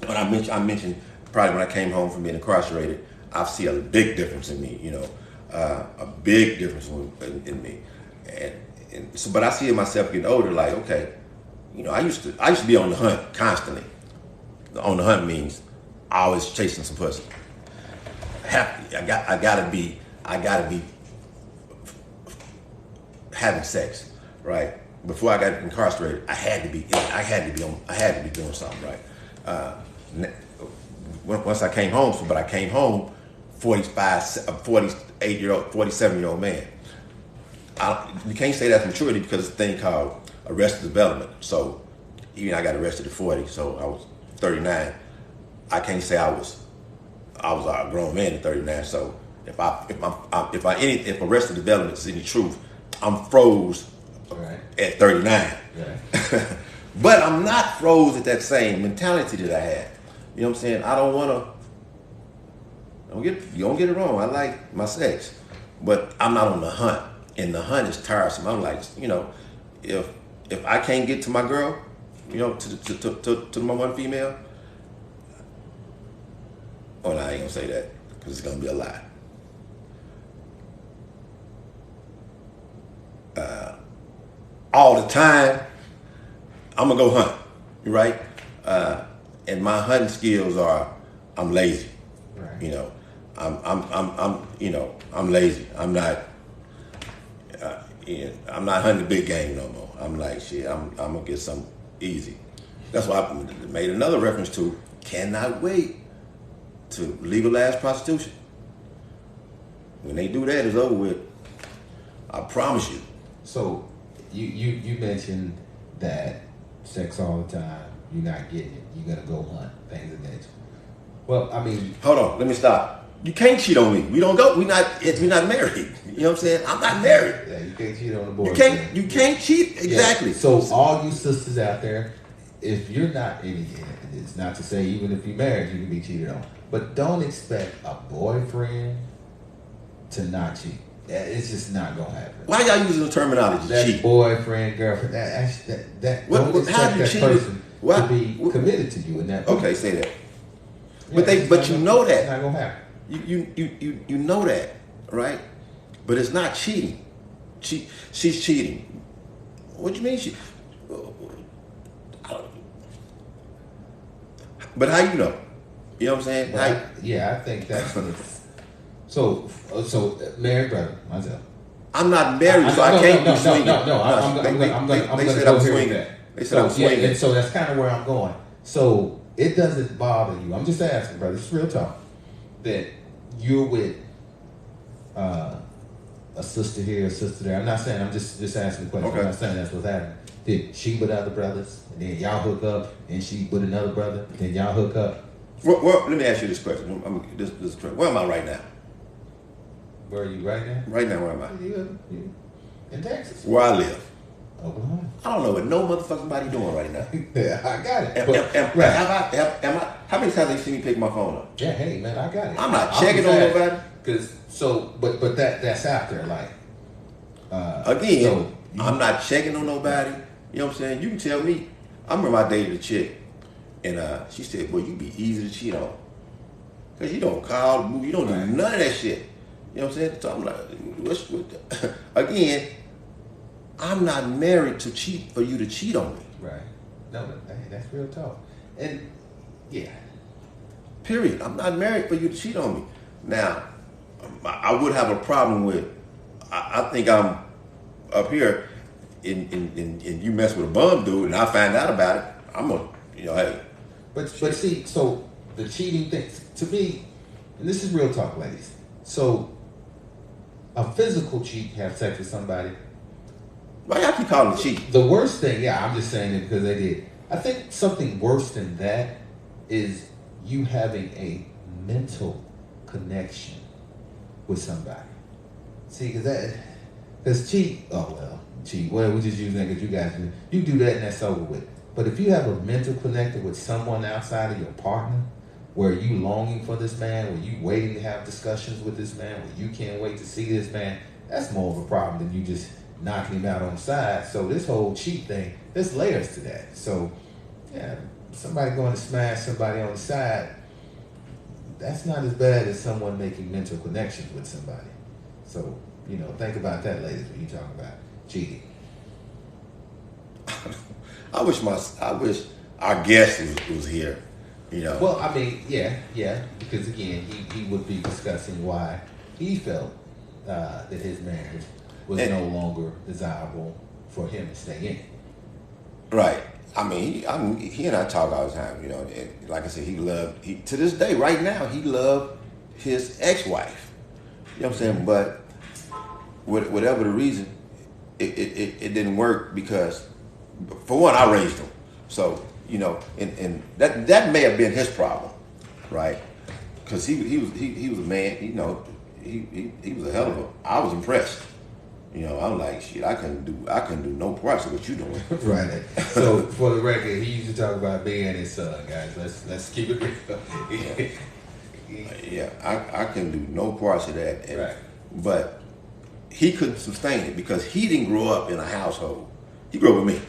When I mentioned probably when I came home from being incarcerated, I see a big difference in me, you know, a big difference in me. And so, but I see myself getting older, like, okay, you know, I used to be on the hunt constantly. On the hunt means always chasing some pussy. I gotta be having sex, right? Before I got incarcerated, I had to be doing something, right? Once I came home, but I came home 47-year-old man. You can't say that's maturity because it's a thing called arrested development. So even I got arrested at 40, so I was 39. I can't say I was a grown man at 39. So if arrested development is any truth, I'm froze at 39. Right. But I'm not froze at that same mentality that I had. You know what I'm saying? I don't want to. You don't get it wrong. I like my sex, but I'm not on the hunt. And the hunt is tiresome. I'm like, you know, if I can't get to my girl, you know, to my one female. Oh, no, I ain't gonna say that because it's gonna be a lie. All the time, I'm gonna go hunt. You right? And my hunting skills are, I'm lazy. Right. You know, I'm lazy. I'm not hunting the big game no more. I'm like, shit, I'm gonna get something easy. That's why I made another reference to cannot wait to legalize prostitution. When they do that, it's over with. I promise you. So you mentioned that sex all the time, you're not getting it, you're gonna go hunt, things of that nature. Well, I mean, hold on, let me stop. You can't cheat on me. We're not married. You know what I'm saying? I'm not married. Yeah, you can't cheat on the boy. You can't cheat. Exactly. Yeah. So all you sisters out there, if you're not it's not to say even if you're married you can be cheated on, but don't expect a boyfriend to not cheat. it's just not gonna happen. Why y'all using the terminology That cheat? boyfriend, girlfriend, don't expect that person to be committed to you in that. Okay, say that. Yeah, But you know that. It's not gonna happen. You know that, right? But it's not cheating. She's cheating. What do you mean she? But how you know? You know what I'm saying? I think that's what it's. So married brother, myself. I'm not married, so I can't be swinging. No. I'm gonna go here with that. They said I'm swinging. And so that's kind of where I'm going. So it doesn't bother you. I'm just asking, brother. It's real talk. That you're with a sister here, a sister there. I'm not saying. I'm just asking the question. Okay. I'm not saying that's what's happening. Did she with other brothers, and then y'all hook up, and she with another brother, and then y'all hook up? Well, let me ask you this question. Where am I right now? Where are you right now? Right now, where am I? You in Texas. Where I live. Oklahoma. I don't know what no motherfucking body doing right now. Yeah, I got it. How many times they see me pick my phone up? Yeah, hey man, I got it. I'm not checking on nobody. But that's out there, like. I'm not checking on nobody. You know what I'm saying? You can tell me. I remember I dated a chick, and she said, "Boy, you be easy to cheat on, cause you don't call, you don't do none of that shit." You know what I'm saying? So I'm like, again, I'm not married to cheat for you to cheat on me. Right. No, that's real talk. And yeah. Period. I'm not married for you to cheat on me. Now, I would have a problem with. I think I'm up here, and you mess with a bum dude, and I find out about it. I'm gonna, hey. But see, so the cheating thing to me, and this is real talk, ladies. So a physical cheat, have sex with somebody. Why y'all keep calling it cheat? The worst thing, I'm just saying it because they did. I think something worse than that is you having a mental connection with somebody. See, because cheat, cheat. Well, we just use that because you do that and that's over with. But if you have a mental connection with someone outside of your partner, where you longing for this man, where you waiting to have discussions with this man, where you can't wait to see this man, that's more of a problem than you just knocking him out on the side. So this whole cheat thing, there's layers to that. So yeah, somebody going to smash somebody on the side, that's not as bad as someone making mental connections with somebody. So, think about that, ladies, when you talk about cheating. I wish our guest was here. Well, I mean, yeah, because again, he would be discussing why he felt that his marriage was no longer desirable for him to stay in. Right. I mean, he and I talk all the time. And like I said, he to this day, right now, he loved his ex-wife. You know what I'm saying? But whatever the reason, it didn't work because, for one, I raised him. So, and that may have been his problem, right? Because he was a man, he was a hell of a. I was impressed. I'm like, shit, I couldn't do no parts of what you doing. Right. So for the record, he used to talk about being his son, guys. Let's keep it real. Yeah, I couldn't do no parts of that. Right. But he couldn't sustain it because he didn't grow up in a household. He grew up with me,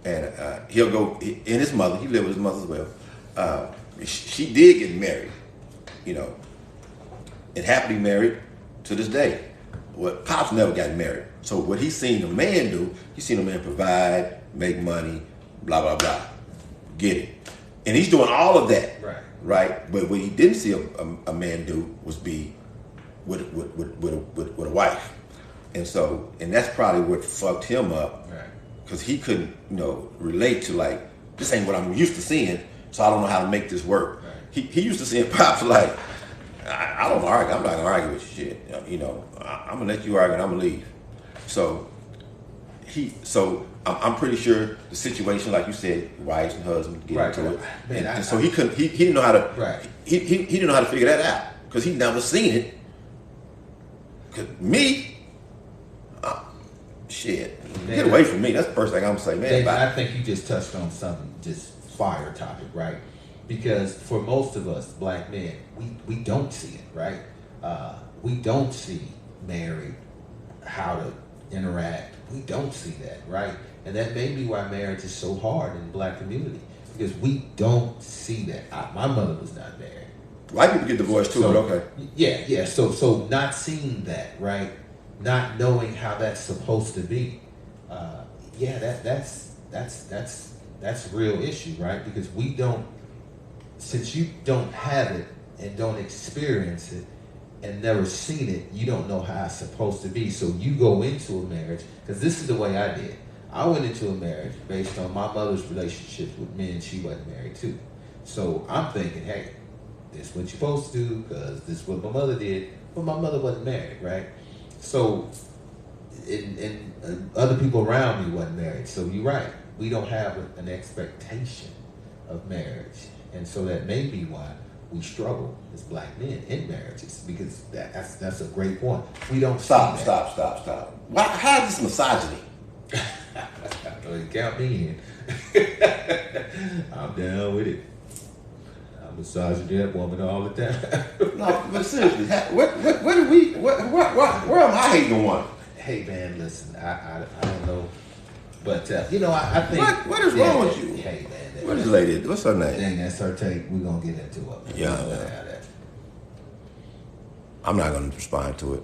and he'll go in his mother. He lived with his mother as well. She did get married, and happily married to this day. Well, Pops never got married. So what he's seen a man do, he's seen a man provide, make money, blah, blah, blah. Get it. And he's doing all of that. Right? But what he didn't see a man do was be with a wife. And that's probably what fucked him up. Right. Because he couldn't, relate to like, this ain't what I'm used to seeing, so I don't know how to make this work. Right. He used to seeing Pops like, I don't argue. I'm not gonna argue with you, shit. I'm gonna let you argue and I'm gonna leave. So I'm pretty sure the situation, like you said, wives and husbands get into it. Man, so he didn't know how to. Right. He didn't know how to figure that out because he never seen it. Cause me, shit, man, get away from me. That's the first thing I'm gonna say, man. I think you just touched on something, just fire topic, right? Because for most of us, black men, we don't see it, right? we don't see married, how to interact. We don't see that, right? And that may be why marriage is so hard in the black community, because we don't see that. My mother was not married. White people get divorced too, So, but okay. Yeah. So not seeing that, right? Not knowing how that's supposed to be. That's a real issue, right? Because we don't, since you don't have it and don't experience it and never seen it, you don't know how it's supposed to be. So you go into a marriage, because this is the way I did. I went into a marriage based on my mother's relationships with men she wasn't married to. So I'm thinking, hey, this is what you're supposed to do, because this is what my mother did, but my mother wasn't married, right? So, and other people around me wasn't married. So you're right. We don't have an expectation of marriage. And so that may be why we struggle as black men in marriages, because that's a great point. We don't Stop. Why? How is this misogyny? Count me in. I'm down with it. I'm massaging that woman all the time. No, but seriously, where am I hating one? Hey man, listen, I don't know, but I think What is wrong with you? Hey man, What is lady? What's her name? Dang, that's her take. We're gonna get into it. Yeah. I'm not gonna respond to it.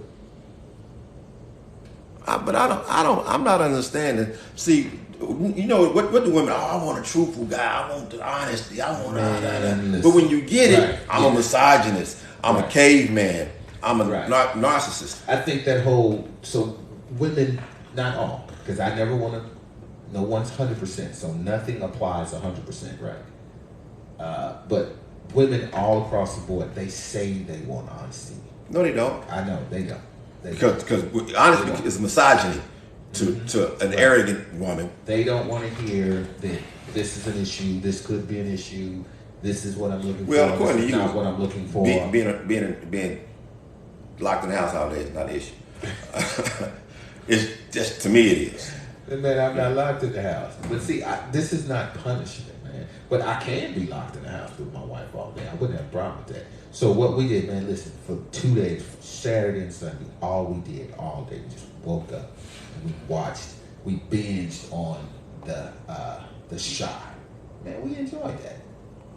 But I'm not understanding. See, you know what do women? Oh, I want a truthful guy. I want the honesty. I want that. But when you get it, I'm a misogynist. I'm a caveman. I'm a narcissist. I think that so women, not all, because I never want to. No one's 100%, so nothing applies 100%, right? But women all across the board, they say they want honesty. No, they don't. I know they don't. Because honesty is misogyny to an arrogant woman. They don't want to hear that this is an issue. This could be an issue. This is what I'm looking for. Well, according this to is you, not what I'm looking for. Being locked in the house all day is not an issue. It's just, to me, it is. Man, I'm not locked in the house. But see, this is not punishment, man. But I can be locked in the house with my wife all day. I wouldn't have a problem with that. So what we did, man, listen, for 2 days, Saturday and Sunday, all we did all day, we just woke up and we binged on the Shy. Man, we enjoyed that.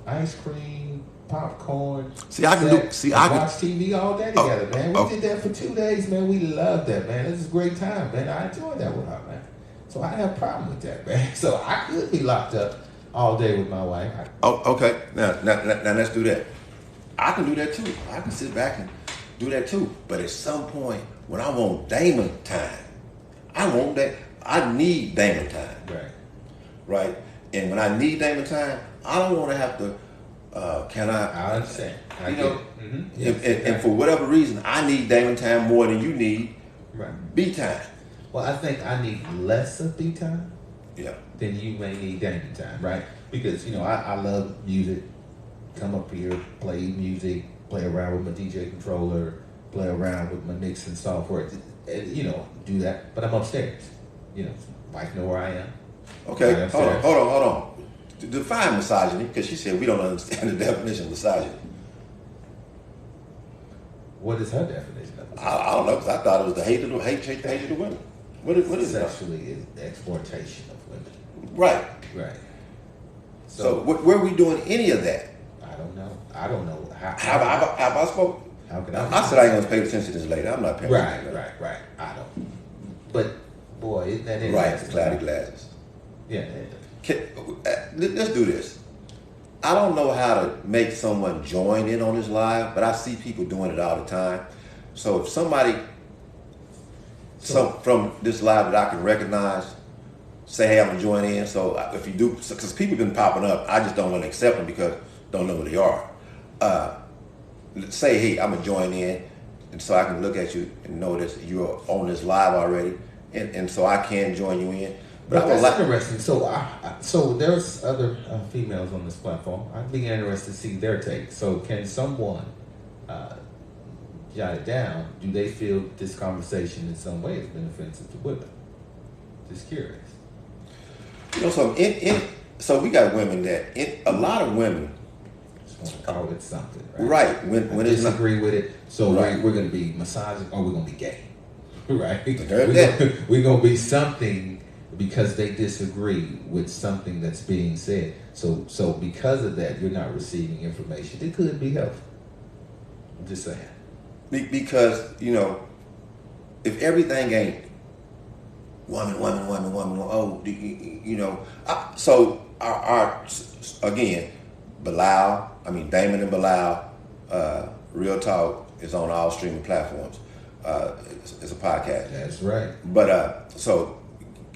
Ice cream, popcorn. Watch TV all day together, man. We did that for 2 days, man. We loved that, man. This is a great time, man. I enjoyed that with her, man. So I didn't have a problem with that, man. So I could be locked up all day with my wife. Okay. Now let's do that. I can do that too. I can sit back and do that too. But at some point, when I want Damon time, I need Damon time. Right? And when I need Damon time, I don't want to have to, I understand. And for whatever reason, I need Damon time more than you need B time. Well, I think I need less of B time than you may need Damon time, right? Because, I love music. Come up here, play music, play around with my DJ controller, play around with my mixing software, and, do that. But I'm upstairs. Wife know where I am. Okay, hold on. Define misogyny, because she said we don't understand the definition of misogyny. What is her definition of misogyny? I don't know, because I thought it was the hate of the women. What is it? Sexually is exploitation of women. Right. So where are we doing any of that? I don't know. Have I spoke? How can I said I ain't gonna pay attention to this later. I'm not paying attention. Right. I don't. But boy, isn't that interesting? Right, the cloudy glasses. Yeah. Let's do this. I don't know how to make someone join in on this live, but I see people doing it all the time. So if somebody from this live that I can recognize, say, hey, I'm gonna join in. So if you do, because people have been popping up, I just don't want to accept them because I don't know who they are. Say, hey, I'm gonna join in, and so I can look at you and know that you're on this live already, and so I can join you in. But that's interesting. So there's other females on this platform. I'd be interested to see their take. So can someone jot it down? Do they feel this conversation in some way has been offensive to women? Just curious. So we got women a lot of women want to call it something, right? Right. When it's not, disagree with it, so Right. we're going to be misogynist or we're going to be gay, right? That. We're going to be something because they disagree with something that's being said. So because of that, you're not receiving information. It could be helpful. I'm just saying. Because, you know, if everything ain't woman, oh, you know, so our again, Damon and Bilal, Real Talk is on all streaming platforms. It's a podcast. That's right. But so,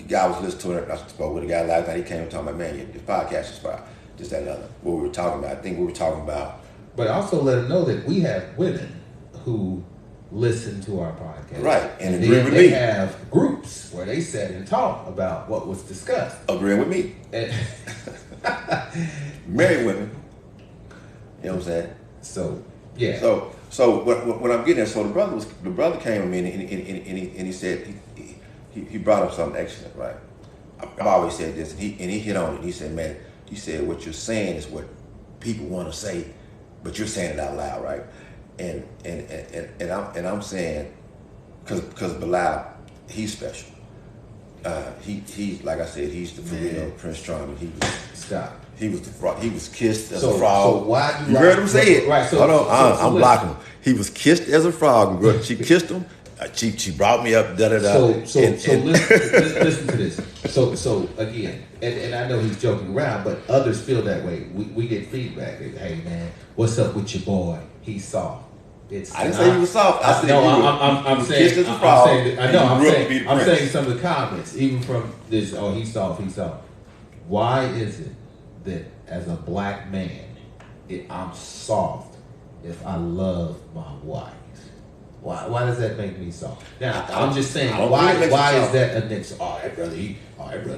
guy was listening to it. I spoke with a guy last night. He came and talking about, man, this podcast is fire. Just that and other. What we were talking about. I think we were talking about. But also let them know that we have women who listen to our podcast. Right, and agree with they me. have groups where they sat and talked about what was discussed. Agreeing with me. Married women. You know what I'm saying? So, yeah. So what I'm getting at, so the brother came to me and he said he brought up something excellent, right? I've always said this, and he hit on it. He said, man, what you're saying is what people want to say, but you're saying it out loud, right? And I'm saying, because Bilal, he's special. He like I said, he's the for real Prince Charming. Stop. He was the frog. He was kissed as a frog. So why do you heard him say it? Right. So, hold on, I'm listen. blocking him. He was kissed as a frog. Girl, she kissed him. She brought me up. Da da da. So listen to this. So again, and I know he's joking around, but others feel that way. We get feedback. Hey man, what's up with your boy? He's soft. I didn't say he was soft. I said I'm saying kissed as a frog. I'm saying some of the comments, even from this. Oh, he's soft. Why is it that as a black man, I'm soft if I love my wife? Why does that make me soft? Now I'm just saying, why is that a next? Oh, that brother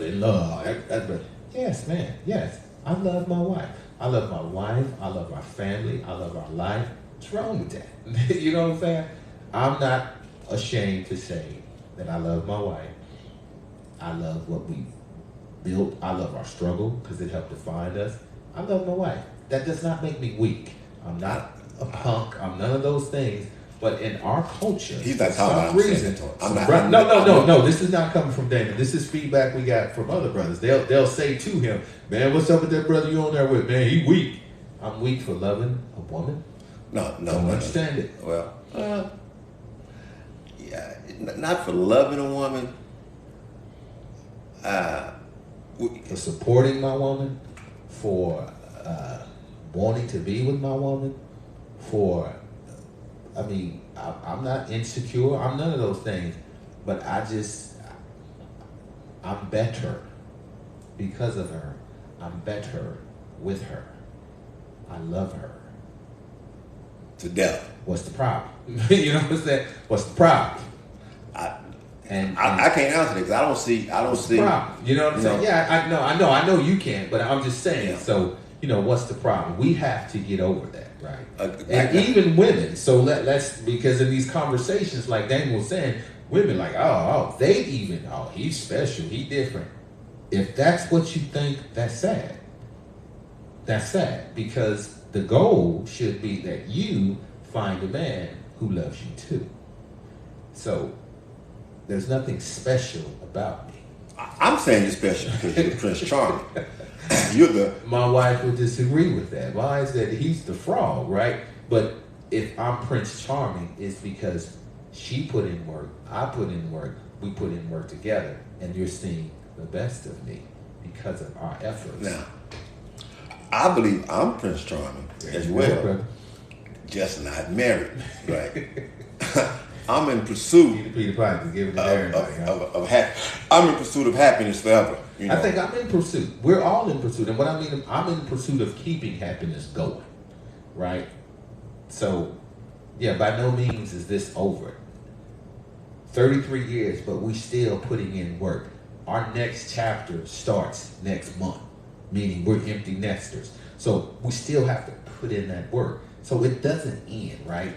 in love. That brother. Yes, man. Yes, I love my wife. I love my wife. I love our family. I love our life. What's wrong with that? You know what I'm saying? I'm not ashamed to say that I love my wife. I love what we built. I love our struggle because it helped define us. I love my wife. That does not make me weak. I'm not a punk. I'm none of those things. But in our culture, he's not for some reason, no. This is not coming from Damon. This is feedback we got from other brothers. They'll say to him, "Man, what's up with that brother you on there with? Man, he weak." I'm weak for loving a woman. No. Don't understand it. Well, yeah, not for loving a woman. For supporting my woman, for wanting to be with my woman, I'm not insecure. I'm none of those things. But I'm better because of her. I'm better with her. I love her. To death. What's the problem? You know what I'm saying? What's the problem? I can't answer that because I don't see. The problem? You know what I'm saying? Yeah, I know you can't, but I'm just saying. Yeah. So, what's the problem? We have to get over that, right? And even women. So let's, because in these conversations, like Daniel was saying, women like, he's special, he's different. If that's what you think, that's sad. That's sad, because the goal should be that you find a man who loves you too. So there's nothing special about me. I'm saying you're special because you're Prince Charming. My wife would disagree with that. Why is that? He's the frog, right? But if I'm Prince Charming, it's because she put in work, I put in work, we put in work together, and you're seeing the best of me because of our efforts. Now, I believe I'm Prince Charming as well, just not married, right? I'm in pursuit I'm in pursuit of happiness forever. I think I'm in pursuit. We're all in pursuit. And what I mean, I'm in pursuit of keeping happiness going, right? So, yeah, by no means is this over. 33 years, but we still putting in work. Our next chapter starts next month, meaning we're empty nesters. So we still have to put in that work. So it doesn't end, right?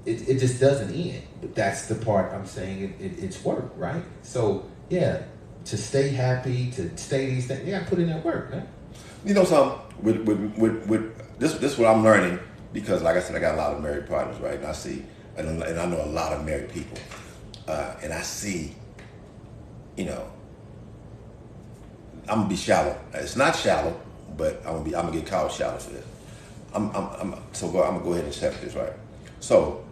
It just doesn't end. But that's the part I'm saying it's work, right? So, yeah, to stay happy, to stay these things, you got to put in that work, man. You know something? With this is what I'm learning because, like I said, I got a lot of married partners, right? And I see, and I know a lot of married people, and I see, you know, I'm gonna be shallow. It's not shallow, but I'm gonna get called shallow for this. I'm gonna go ahead and accept this, right? So,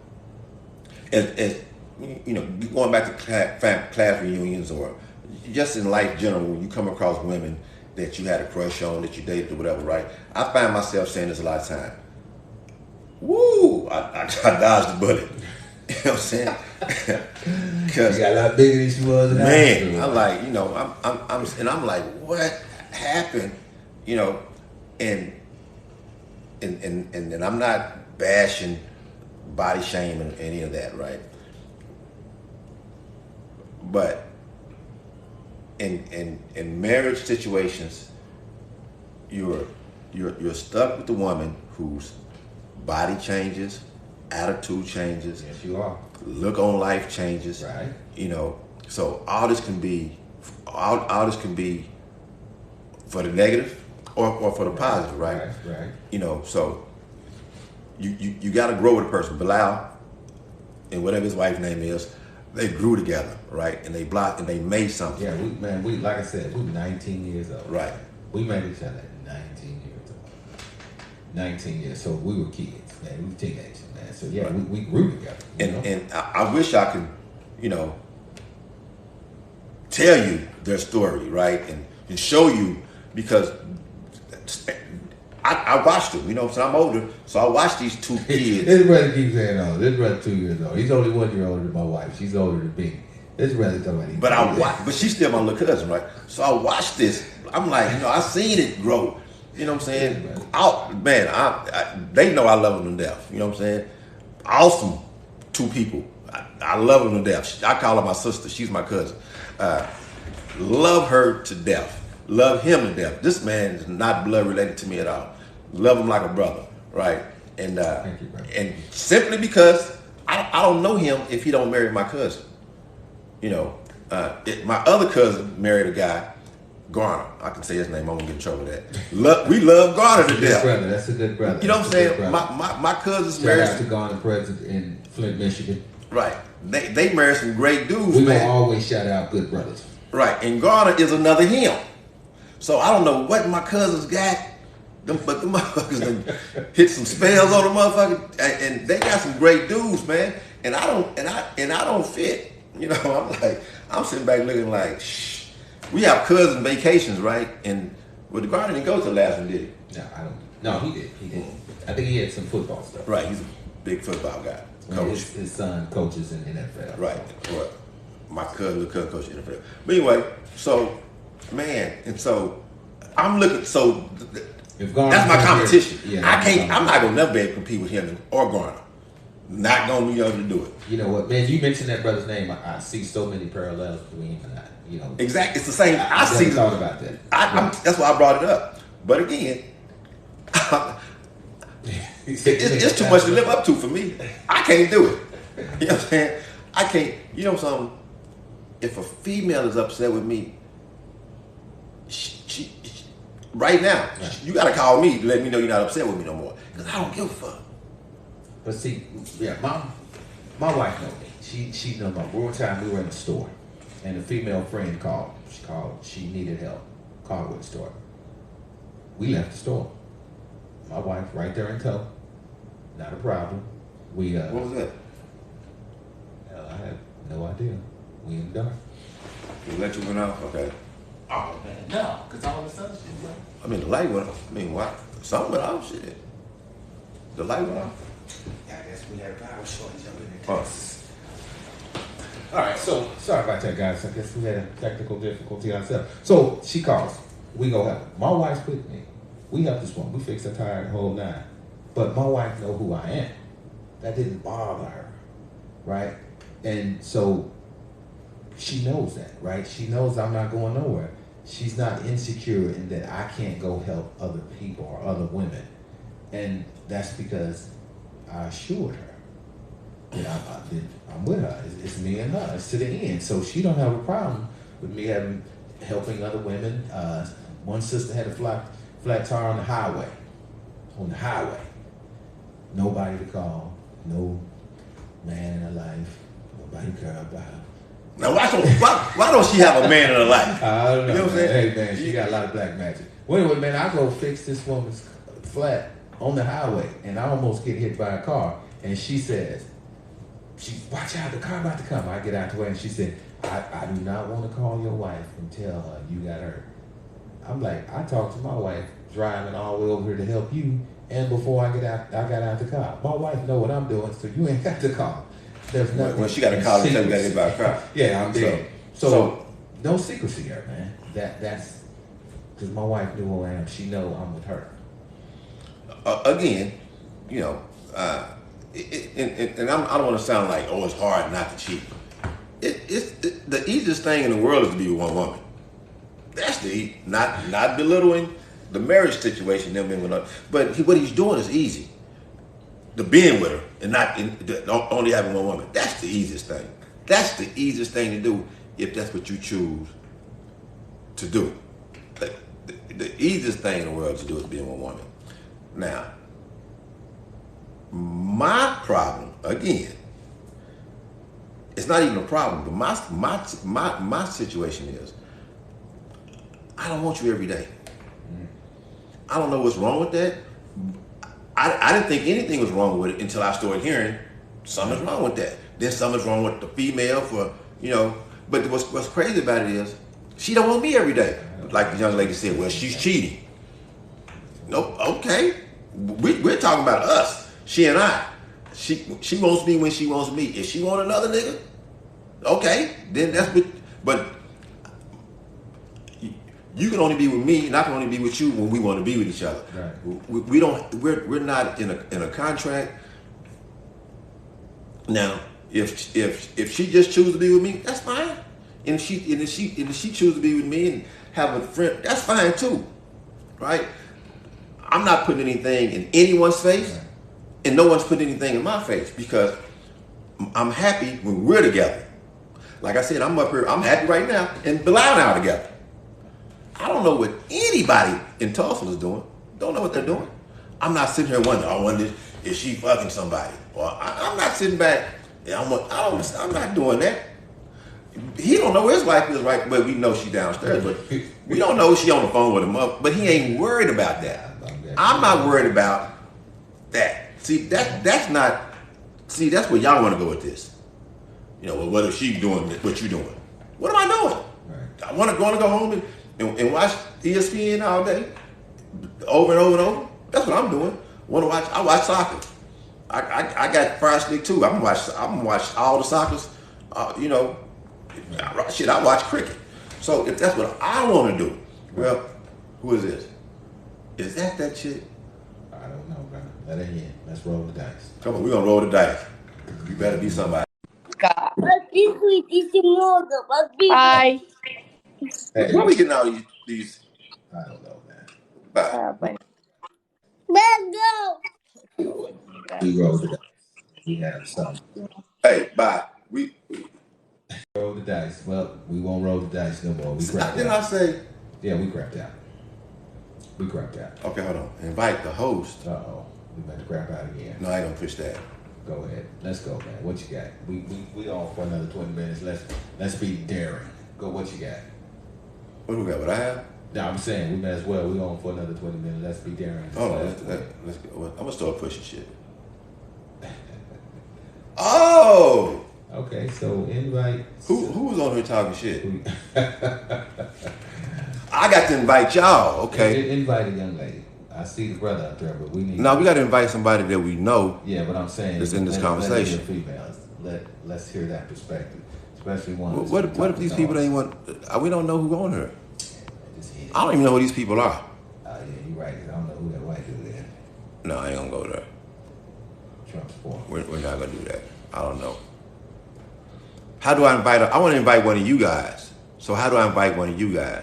as you know, going back to class reunions or just in life general, when you come across women that you had a crush on, that you dated or whatever, right? I find myself saying this a lot of time. Woo! I dodged the bullet. You know what I'm saying? Because you got a lot bigger than she was. Man, I'm like, you know, I'm like, what happened? You know, and I'm not bashing, body shaming, any of that, right? But in marriage situations, you're stuck with the woman whose body changes, attitude changes. Yes, you are. Look on life changes. Right. You know, so all this can be for the negative or for the positive, right? Right. You know, so you got to grow with a person. Bilal and whatever his wife's name is, they grew together, right? And they made something. Yeah, we like I said, we were 19 years old. Right. We met each other at 19 years old. 19 years, so we were kids, man. We were teenagers, man. So yeah, right. we grew together. And I wish I could, you know, tell you their story, right? And show you, because I watched them, you know what I'm saying? I'm older, so I watched these two kids. This brother keeps saying, oh, this brother 2 years old. He's only 1 year older than my wife. She's older than me. This brother talking about but she's still my little cousin, right? So I watched this. I'm like, you know, I seen it grow. You know what I'm saying? They know I love them to death. You know what I'm saying? Awesome two people. I love them to death. I call her my sister. She's my cousin. Love her to death. Love him to death. This man is not blood related to me at all. Love him like a brother, right? And Thank you, and simply because I don't know him if he don't marry my cousin. You know, my other cousin married a guy, Garner. I can say his name. I won't get in trouble with that. We love Garner to death. Brother, that's a good brother. You know what I'm saying? My cousins married. Shout out to Garner President in Flint, Michigan. Right. They married some great dudes. We gonna always shout out good brothers. Right. And Garner is another him. So I don't know what my cousins got. But the motherfuckers done hit some spells on the motherfucker, and they got some great dudes, man. And I don't fit. You know, I'm sitting back looking like, shh. We have cousin vacations, right? And the Garner didn't go to the last one, did he? No, I don't. No, he did. He did. I think he had some football stuff. Right. He's a big football guy. Coach. His son coaches in the NFL. Right. Well, my little cousin coaches in the NFL. But anyway, so man, and so I'm looking. So that's my competition. I'm not gonna never be able to compete with him or Garner. Not gonna be able to do it. You know what, man? You mentioned that brother's name. I see so many parallels between him and I. You know, exactly. It's the same. I see. Thought about that. That's why I brought it up. But again, it's too much to live up to for me. I can't do it. You know what I'm saying? I can't. You know something? If a female is upset with me, she right now, you got to call me to let me know you're not upset with me no more. Because I don't give a fuck. But see, yeah, my wife knows me. She knows my. One time we were in the store, and a female friend called. She needed help. Called with the store. We left the store. My wife right there in tow. Not a problem. We what was that? I have no idea. We in the dark. The electric went off? Okay. Oh man, no, because all of a sudden shit went. I mean, the light went off. I mean, what? Something went off, shit. The light went off? Yeah, I guess we had a power shortage up in the Texas. All right, so sorry about that, guys. I guess we had a technical difficulty ourselves. So she calls. We go help. My wife's with me. We help this woman. We fix her tire and whole nine. But my wife know who I am. That didn't bother her, right? And so she knows that, right? She knows I'm not going nowhere. She's not insecure in that I can't go help other people or other women. And that's because I assured her that I'm with her. It's me and her. It's to the end. So she don't have a problem with me helping other women. One sister had to fly flat tire on the highway. On the highway. Nobody to call. No man in her life. Nobody care about her. Now why don't she have a man in her life? I don't know. You know what I'm saying? Hey man, she got a lot of black magic. Well, anyway, man, I go fix this woman's flat on the highway, and I almost get hit by a car. And she says, watch out, the car about to come. I get out the way, and she said, I do not want to call your wife and tell her you got hurt. I'm like, I talked to my wife driving all the way over here to help you, and before I got out the car. My wife know what I'm doing, so you ain't got to call. There's nothing. When she got a call and tell you got hit by a car. Yeah, I'm dead. So no secrecy there, man. That's because my wife knew who I am. She know I'm with her. Again, you know, and I don't want to sound like, oh, it's hard not to cheat. It's the easiest thing in the world is to be with one woman. That's not belittling the marriage situation. Them being with her, but what he's doing is easy. The being with her and not only having one woman. That's the easiest thing. That's the easiest thing to do if that's what you choose to do. The easiest thing in the world to do is being with one woman. Now, my problem, again, it's not even a problem, but my situation is, I don't want you every day. I don't know what's wrong with that. I didn't think anything was wrong with it until I started hearing something's wrong with that. Then something's wrong with the female for, you know. But what's crazy about it is, she don't want me every day. Like the young lady said, well, she's cheating. Nope, okay. We're talking about us, she and I. She wants me when she wants me. If she want another nigga, okay, then that's what. But you can only be with me, and I can only be with you when we want to be with each other. Right. We don't. We're not in a contract. Now, if she just chooses to be with me, that's fine. And if she chooses to be with me and have a friend, that's fine too, right? I'm not putting anything in anyone's face, right, and no one's putting anything in my face because I'm happy when we're together. Like I said, I'm up here. I'm happy right now, and Bilal and I are together. I don't know what anybody in Tulsa is doing. Don't know what they're doing. I'm not sitting here wondering, I wonder if she fucking somebody. Or I'm not sitting back. I'm not doing that. He don't know where his wife is, right? But we know she downstairs. But we don't know if she on the phone with him up. But he ain't worried about that. I'm not worried about that. See, that's not. See, that's where y'all want to go with this. You know, well, what if she doing what you doing? What am I doing? Right. I want to go home and watch ESPN all day, over and over and over. That's what I'm doing. I watch soccer. I got Fire Stick too. I'm gonna watch all the soccers. You know, I watch cricket. So if that's what I want to do, well, who is this? Is that chick? I don't know, brother. Let it in. Let's roll the dice. Come on, we're gonna roll the dice. You better be somebody. God. Bye. Hey, why are we getting all these? I don't know, man. Bye. Let's go. We roll the dice. We have some. Hey, bye. We roll the dice. Well, we won't roll the dice no more. We crapped out. Didn't I say? Yeah, we crapped out. We crapped out. Okay, hold on. Invite the host. Uh-oh. We better crap out again. No, I ain't gonna push that. Go ahead. Let's go, man. What you got? We on for another 20 minutes. Let's be daring. Go, what you got? What do we got? What I have? No, I'm saying we might as well. We on for another 20 minutes. Let's be daring. Let's go. I'm gonna start pushing shit. Oh! Okay, so invite. Who was on here talking shit? I got to invite y'all. Okay. Invite a young lady. I see the brother out there, but we need. No, we got to invite somebody that we know. Yeah, but I'm saying is in this conversation. Females. Let's hear that perspective, especially one. What if these people ain't want? We don't know who on her. I don't even know who these people are. Yeah, you're right. I don't know who that white dude is. No, I ain't gonna go there. Trump's for. We're not gonna do that. I don't know. How do I invite her? I want to invite one of you guys. So how do I invite one of you guys?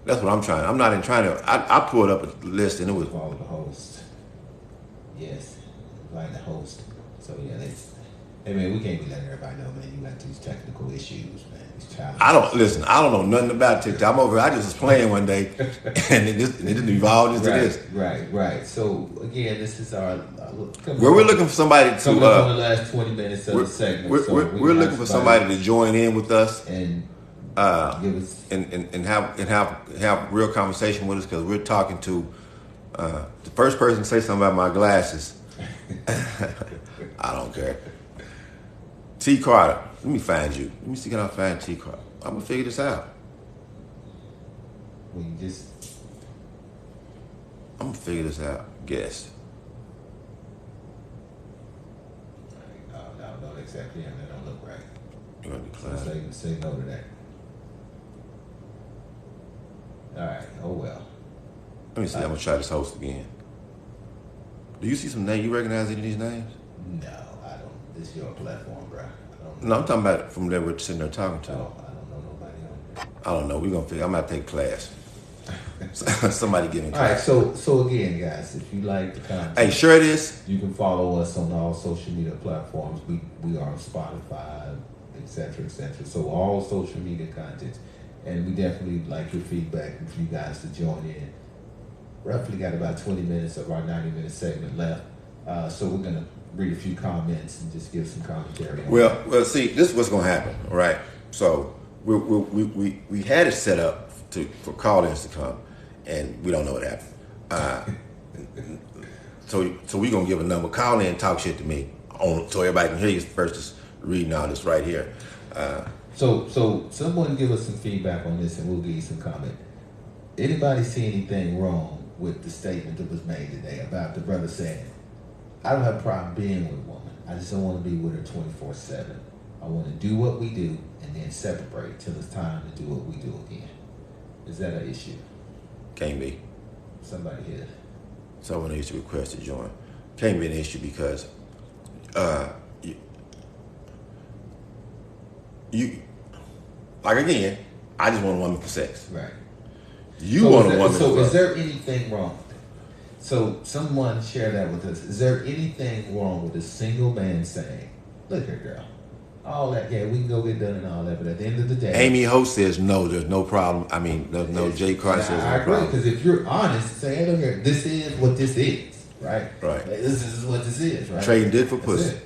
That's what I'm trying. I'm not trying to. I pulled up a list and it was follow the host. Yes, invite the host. So yeah, hey man, we can't be letting everybody know, man. You got these technical issues, man. I don't know nothing about TikTok. I'm over. I just was playing one day, and it didn't evolve into this. Right. So again, this is our. We're looking for somebody to. Coming up on the last 20 minutes of the segment. We're looking for somebody to join in with us and give us and have real conversation with us, because we're talking to the first person to say something about my glasses. I don't care. T. Carter, let me find you. Let me see, can I find T. Carter? I'm gonna figure this out. I'm gonna figure this out. Guess. No, exactly. And that don't look right. You're gonna decline. Say no to that. All right. Oh well. Let me see. I'm gonna try this host again. Do you see some name? You recognize any of these names? No, I don't. This is your platform, bro. No, I'm talking about from there we're sitting there talking to. Oh, I don't know nobody on there. I don't know. We're gonna figure. I'm gonna take class. Somebody get in class. All right. So again, guys, if you like the content, hey, share this. You can follow us on all social media platforms. We are on Spotify, etc. So all social media content, and we definitely like your feedback and for you guys to join in. Roughly got about 20 minutes of our 90-minute segment left, so we're gonna read a few comments and just give some commentary. Well, see, this is what's gonna happen, right? So we had it set up for call-ins to come, and we don't know what happened. So we gonna give a number. Call in, talk shit to me, so everybody can hear you first. Just reading all this right here. So someone give us some feedback on this, and we'll give you some comment. Anybody see anything wrong with the statement that was made today about the brother saying, I don't have a problem being with a woman. I just don't want to be with her 24/7. I want to do what we do and then separate till it's time to do what we do again. Is that an issue? Can't be. Somebody here. Someone needs to request to join. Can't be an issue because you like, again, I just want a woman for sex. Right. You want a woman for So is there anything wrong with it? So someone share that with us. Is there anything wrong with a single man saying, look here, girl, all that, yeah, we can go get done and all that, but at the end of the day... Amy Host says no, there's no problem. I mean, there's no... Jay Carter says I no agree, problem. because if you're honest, say, hey, look here, this is what this is, right? Right. This is what this is, right? Trading dick for pussy.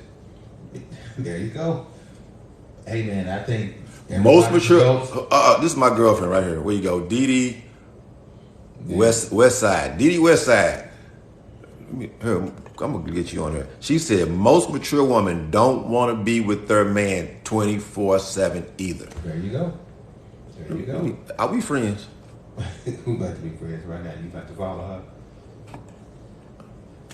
There you go. Hey, man, I think... Most mature... this is my girlfriend right here. Where you go? Dee Dee, West Side. Dee Dee West Side. I'm going to get you on here. She said most mature women don't want to be with their man 24/7 either. There you go. There you go. Are we friends? Who about to be friends right now? You about to follow her?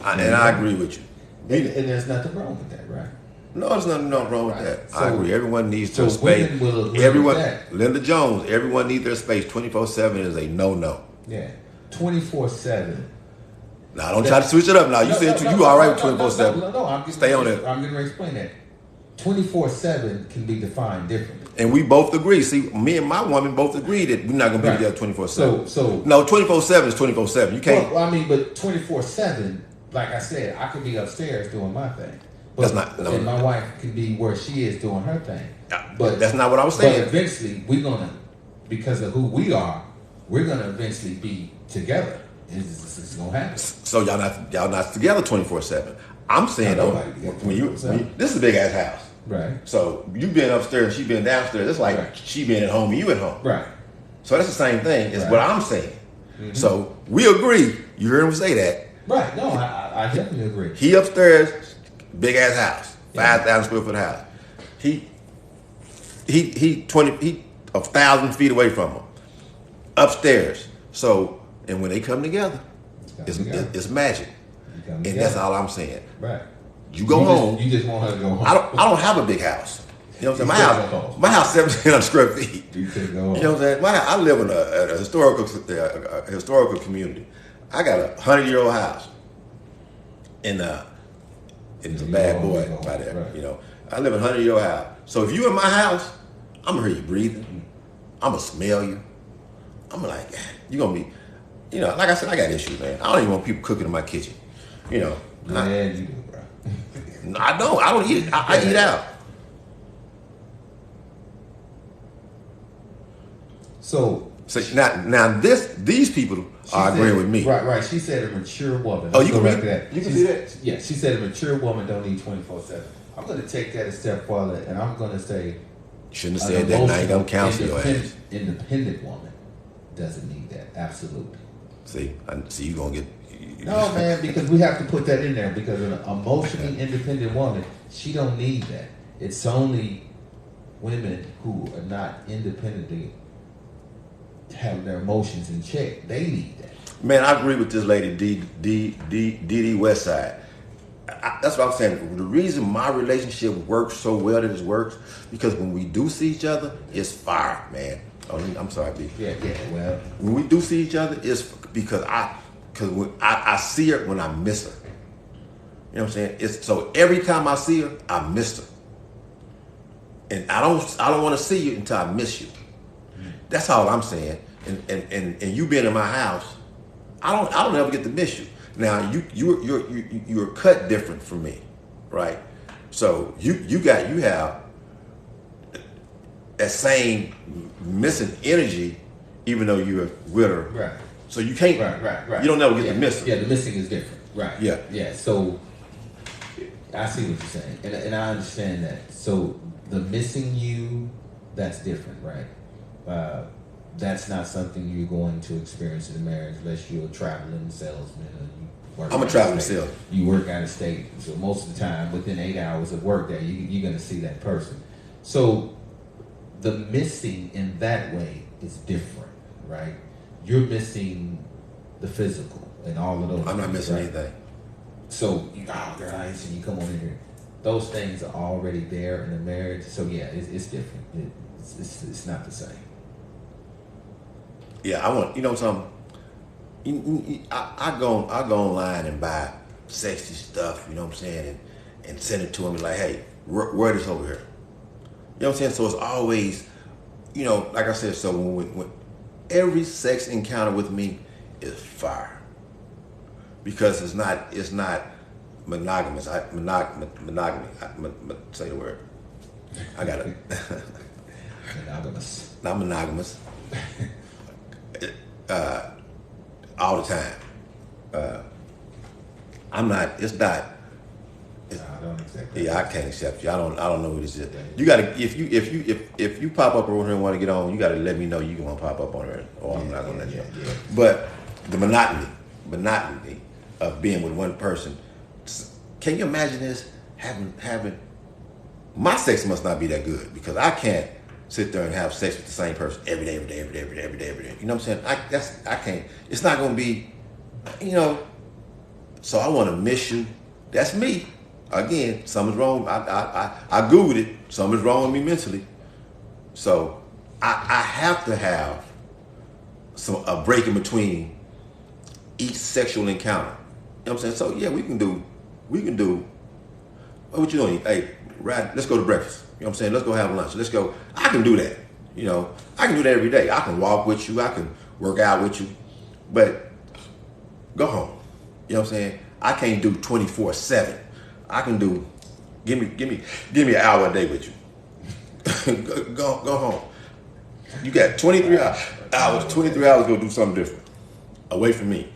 I agree with you. And there's nothing wrong with that, right? No, there's nothing wrong with that. So, I agree. Everyone needs their space. Everyone, Linda Jones, everyone needs their space. 24/7 is a no-no. Yeah. 24/7. Now, don't try to switch it up now. You said you all right with 24/7. No, stay on it. I'm going to explain that. 24/7 can be defined differently. And we both agree. See, me and my woman both agree that we're not going to be together 24/7. So no, 24/7 is 24/7. You can't. Well, I mean, but 24/7, like I said, I could be upstairs doing my thing. But, that's not. No. And my wife could be where she is doing her thing. But that's not what I was saying. But eventually, we're gonna, because of who we are, we're gonna eventually be together. It's gonna happen. So y'all not together 24/7. I'm saying though, this is a big ass house. Right. So you being upstairs, she being downstairs. It's like she being at home and you at home. Right. So that's the same thing. Is what I'm saying. Mm-hmm. So we agree. You heard him say that. Right. No, I definitely agree. He upstairs, big ass house, 5,000 square foot house. He 1,000 feet away from him, upstairs. So, and when they come together, it's magic. And that's all I'm saying. Right. You go home. You just want her to go home. I don't have a big house. You know what I'm saying? My house 1,700 square feet. You could go home. You know what I'm saying? I live in a historical community. I got a 100-year-old house. And it's a bad boy by there. Right. You know, I live in a 100-year-old house. So if you in my house, I'm gonna hear you breathing. I'm gonna smell you. I'm like, you gonna be, you know, like I said, I got issues, man. I don't even want people cooking in my kitchen. You know. Yeah, you do, bro. I don't eat. I eat out. So now these people are agreeing with me. Right. She said a mature woman. Oh, you can read that. You can see that. Yeah, she said a mature woman don't need 24/7. I'm going to take that a step further, and I'm going to say, You shouldn't have said that. Now you don't counsel your ass. Independent woman doesn't need that. Absolutely. See, you're gonna get. No, man, because we have to put that in there, because an emotionally independent woman, she don't need that. It's only women who are not independently have their emotions in check. They need that. Man, I agree with this lady, D Westside. That's what I'm saying. The reason my relationship works so well that it works, because when we do see each other, it's fire, man. Oh, I'm sorry, B. Yeah. Well, when we do see each other, it's because I see her when I miss her. You know what I'm saying? It's so every time I see her, I miss her, and I don't want to see you until I miss you. That's all I'm saying. And you being in my house, I don't ever get to miss you. Now you're cut different from me, right? So you have that same missing energy, even though you're with her. right. So you can't. Right. You don't never get to miss her. Yeah, the missing is different. Right. Yeah. So I see what you're saying, and I understand that. So the missing you, that's different, right? That's not something you're going to experience in a marriage unless you're a traveling salesman or you work. I'm a traveling salesman. You work out of state, so most of the time, within 8 hours of work day, you're going to see that person. So the missing in that way is different, right? You're missing the physical and all of those. I'm not things, missing right? anything. So, girl, I ain't seen you come on in here. Those things are already there in a marriage. So yeah, it's different. It's not the same. Yeah, I want, you know something. I go online and buy sexy stuff. You know what I'm saying, and send it to them. Like, hey, wear this over here. You know what I'm saying? So it's always, like I said. So when every sex encounter with me is fire, because it's not monogamous. Monogamy. Say the word. I got it. Monogamous. Not monogamous. All the time. I'm not. It's not. No, I don't accept that. Yeah, I can't accept you. I don't know who this is. You gotta if you pop up over here and want to get on, you gotta let me know you want to pop up on here, or I'm not gonna let you. Yeah. But the monotony of being with one person. Can you imagine this? Having my sex must not be that good, because I can't sit there and have sex with the same person every day. You know what I'm saying? I can't. It's not gonna be, So I want to miss you. That's me. Again, something's wrong. I Googled it. Something's wrong with me mentally. So I have to have a break in between each sexual encounter. You know what I'm saying? So yeah, we can do. What you doing? Hey, let's go to breakfast. You know what I'm saying? Let's go have lunch. Let's go. I can do that. I can do that every day. I can walk with you. I can work out with you. But go home. You know what I'm saying? I can't do 24/7. I can do. Give me an hour a day with you. go home. You got 23 hours. 23 hours. Go do something different. Away from me.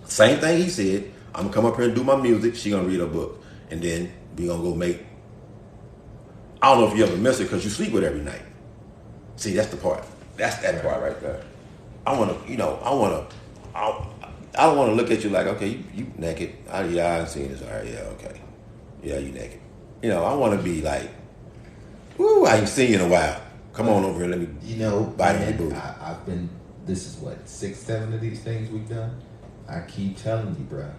Same thing he said. I'm gonna come up here and do my music. She gonna read her book, and then we gonna go make. I don't know if you ever miss her because you sleep with her every night. See, that's the part. That's that part right there. I don't want to look at you like, okay, you naked. I ain't seen this. All right, yeah, okay. Yeah, you naked. I want to be like, woo, I ain't seen you in a while. Come on over here, let me bite on your booty. I've been, this is what, 6, 7 of these things we've done? I keep telling you, bro,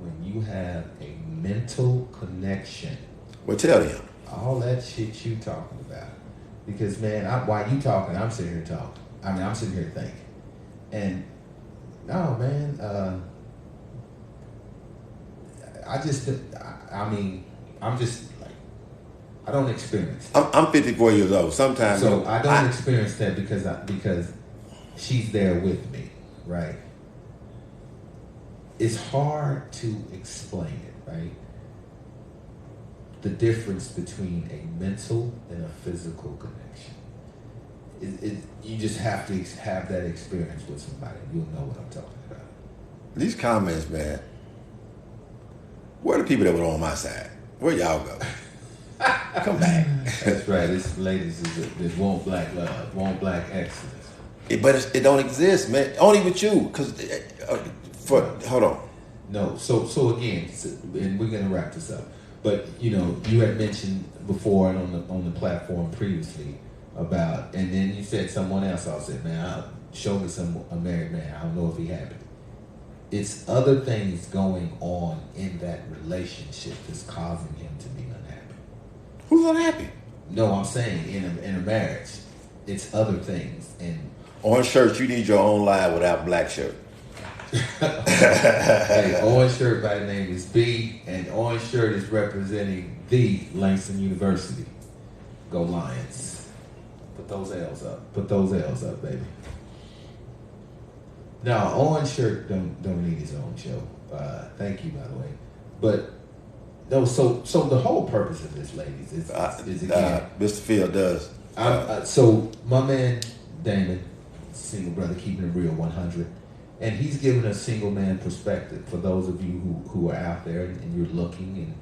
when you have a mental connection. Well, tell them. All that shit you talking about. Because, man, while you talking, I'm sitting here talking. I'm sitting here thinking. And, no, man, I'm just like, I don't experience that. I'm 54 years old. Sometimes. So I don't experience that because she's there with me, right? It's hard to explain it, right? The difference between a mental and a physical connection. you just have to have that experience with somebody. You'll know what I'm talking about. These comments, man. Where are the people that were on my side? Where y'all go? Come back. That's right. It's ladies that want black love, want black excellence. But it don't exist, man. Only with you, cause hold on. No. So again, and we're gonna wrap this up. But you had mentioned before and on the platform previously about, and then you said someone else. I said, man, show me a married man. I don't know if he happy. It's other things going on in that relationship that's causing him to be unhappy. Who's unhappy? No, I'm saying in a marriage, it's other things. And orange shirt, you need your own line without black shirt. Hey, orange shirt by the name is B, and orange shirt is representing the Langston University. Go Lions. Put those L's up. Put those L's up, baby. Now, orange shirt don't need his own show. Thank you, by the way. But no, so the whole purpose of this, ladies, is again. Mr. Field does. So my man Damon, single brother, keeping it real, 100, and he's giving a single man perspective for those of you who are out there and you're looking,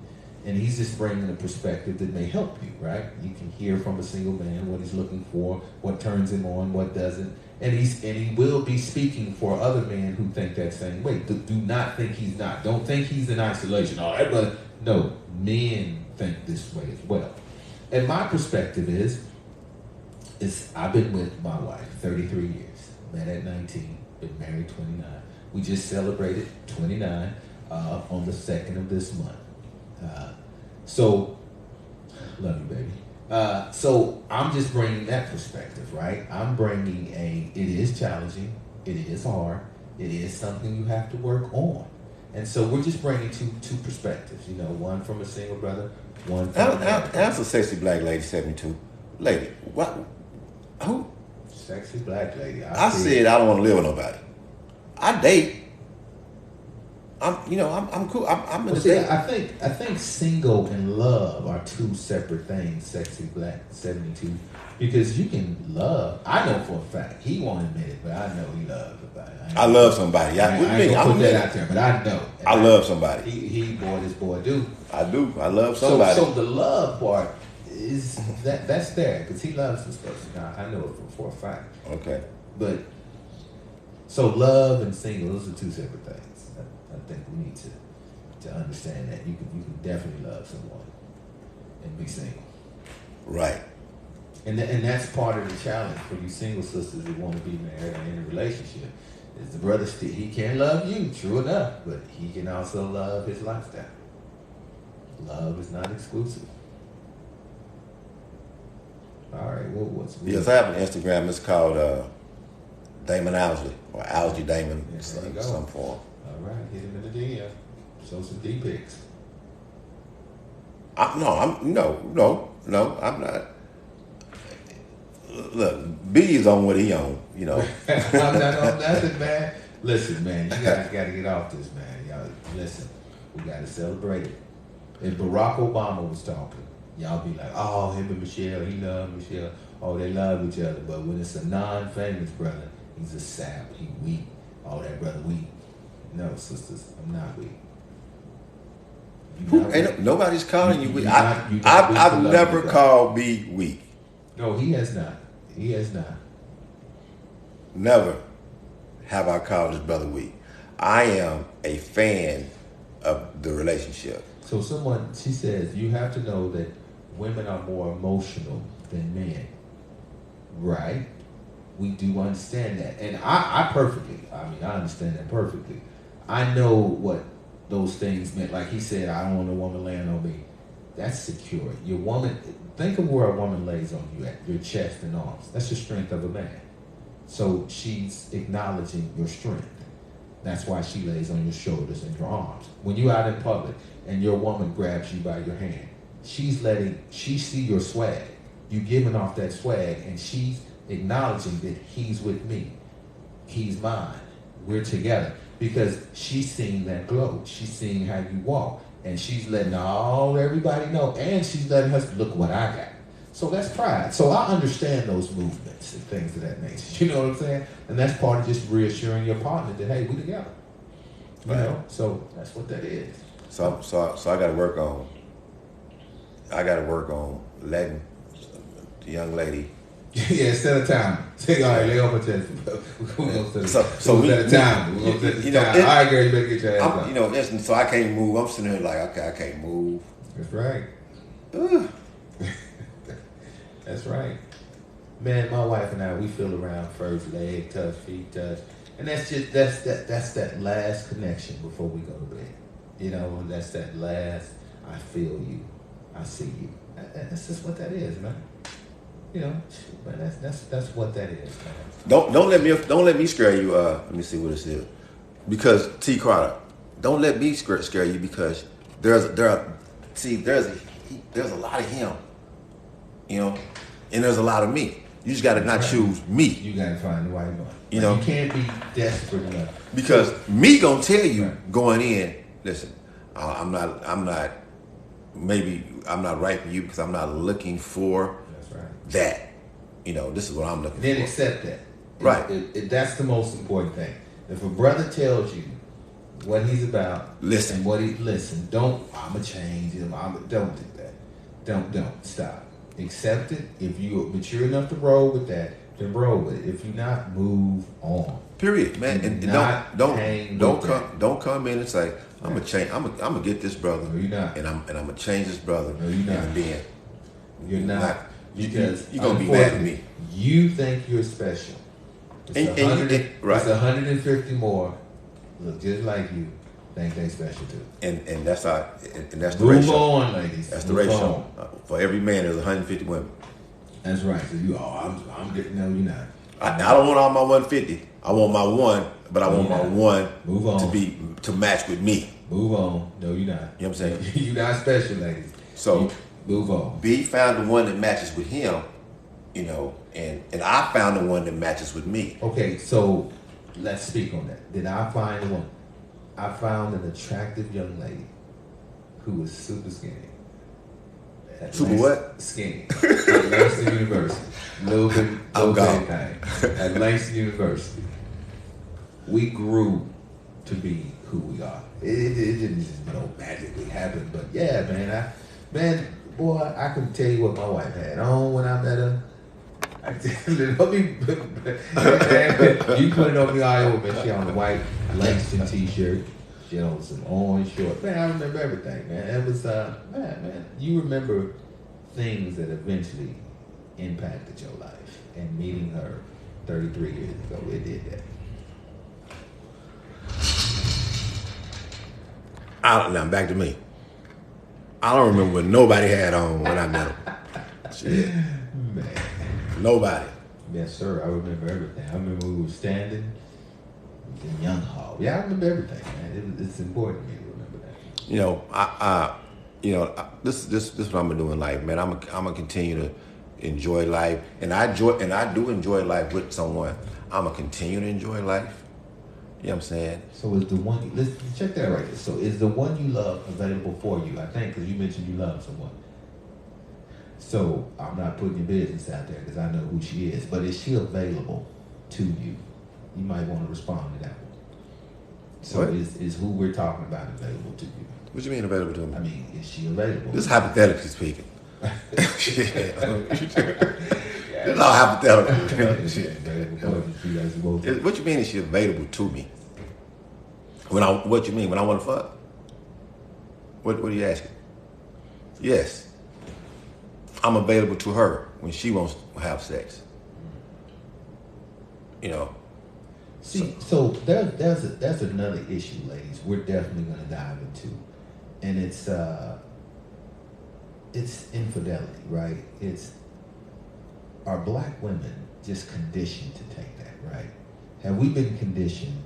and he's just bringing a perspective that may help you, right? You can hear from a single man what he's looking for, what turns him on, what doesn't. And he will be speaking for other men who think that same way. Do not think he's not. Don't think he's in isolation. Oh, that brother. No, men think this way as well. And my perspective is I've been with my wife 33 years. Met at 19, been married 29. We just celebrated 29 on the 2nd of this month. So, love you, baby. So I'm just bringing that perspective, right? I'm bringing it is challenging, it is hard, it is something you have to work on. And so we're just bringing two perspectives, one from a single brother, one from That's a sexy black lady, 72. Lady, what? Who? Sexy black lady. I said I don't want to live with nobody. I date. I'm cool. I'm in the date. I think single and love are two separate things. Sexy black 72, because you can love. I know for a fact he won't admit it, but I know he loves somebody. I love somebody. I ain't gonna put that out there, but I know. I love somebody. This boy do. I do. I love somebody. So the love part is that's there because he loves this person. I know it for a fact. Okay. But so love and single, those are two separate things. I think we need to understand that you can definitely love someone and be single. Right. And that's part of the challenge for you single sisters who want to be married and in a relationship. Is the brother he can love you, true enough, but he can also love his lifestyle. Love is not exclusive. All right, what's yes, I have an Instagram. It's called Damon Owsley or Owsley Damon, some form. All right, hit him in the DM. Show some D pics. No, I'm not. Look, B is on what he on, I'm not on nothing, man. Listen, man, you guys got to get off this, man. Y'all, listen, we got to celebrate it. If Barack Obama was talking, y'all be like, oh, him and Michelle, he love Michelle. Oh, they love each other. But when it's a non-famous brother, he's a sap. He weak. Oh, that brother weak. No, sisters, I'm not weak. Nobody's calling you weak. I've never called B weak. No, he has not. He has not. Never have I called his brother weak. I am a fan of the relationship. So she says, you have to know that women are more emotional than men. Right? We do understand that. And I understand that perfectly. I know what those things meant. Like he said, I don't want a woman laying on me. That's secure. Your woman, think of where a woman lays on you at, your chest and arms. That's the strength of a man. So she's acknowledging your strength. That's why she lays on your shoulders and your arms. When you're out in public and your woman grabs you by your hand, she see your swag. You giving off that swag, and she's acknowledging that he's with me. He's mine. We're together. Because she's seeing that glow. She's seeing how you walk. And she's letting everybody know. And she's letting us look what I got. So that's pride. So I understand those movements and things of that nature. You know what I'm saying? And that's part of just reassuring your partner that, hey, we together. You know? So that's what that is. So I got to work on. I got to work on letting the young lady. Yeah, instead of time. Say, all right, lay off my chest. We're going to set a time. We're going to set a time. All right, girl, you better get your ass up. You know, so I can't move. I'm sitting here like, okay, I can't move. That's right. That's right. Man, my wife and I, we feel around first, leg touch, feet touch. And that's that last connection before we go to bed. You know, that's that last, I feel you, I see you. That's just what that is, man. You know, man, that's what that is, man. Don't let me scare you. Let me see what this is. Because T. Carter, don't let me scare you because there's a lot of him, you know, and there's a lot of me. You just got to not choose me. You got to find the right one. You know, you can't be desperate enough. Because me gonna tell you going in. Listen, I'm not right for you because I'm not looking for that. You know, this is what I'm looking for. Then accept that. Right. That's the most important thing. If a brother tells you what he's about, listen. Don't. I'ma change him. Don't do that. Don't stop. Accept it. If you're mature enough to roll with that, then roll with it. If you're not, move on. Period, man. And don't come in and say I'm gonna change. I'm gonna get this brother. No, you're not. And I'm gonna change this brother. No, you're not. And then you're not. Because you're gonna be mad at me. You think you're special. It's 150 more look just like you. Think they special too. And that's the Move ratio. Move on, ladies. That's the ratio. For every man, there's 150 women. That's right. So I'm getting no, you're not. I don't want all my 150. I want my one, but I want my one Move on. to match with me. Move on. No, you're not. You know what I'm saying? You're not special, ladies. So move on. B found the one that matches with him, you know, and I found the one that matches with me. Okay, so let's speak on that. Did I find the one? I found an attractive young lady who was super skinny. Super what? Skinny. At Langston University. Little thing. At Langston University. We grew to be who we are. It didn't just magically happen, but yeah, man, boy, I can tell you what my wife had on when I met her. You put it on the eye over, man. She on a white Langston t-shirt. She on some orange shorts. Man, I remember everything, man. It was, man, you remember things that eventually impacted your life. And meeting her 33 years ago, it did that. Now back to me. I don't remember what nobody had on when I met him. Shit. Man. Nobody. Yes, sir. I remember everything. I remember we were standing in Young Hall. Yeah, I remember everything, man. It's important to me to remember that. You know, this is what I'm gonna do in life, man. I'm gonna continue to enjoy life, and I do enjoy life with someone. I'm gonna continue to enjoy life. You know what I'm saying? So is the one? Let's check that right there. So is the one you love available for you? I think because you mentioned you love someone. So I'm not putting your business out there because I know who she is, but is she available to you? You might want to respond to that one. So what? Is who we're talking about available to you? What you mean available to me? I mean, is she available? This is hypothetically speaking. It's all hypothetical. What you mean is she available to me? What you mean when I want to fuck? What are you asking? Yes. I'm available to her when she wants to have sex. You know. See, so that's another issue, ladies. We're definitely going to dive into, and it's infidelity, right? Are black women just conditioned to take that, right? Have we been conditioned?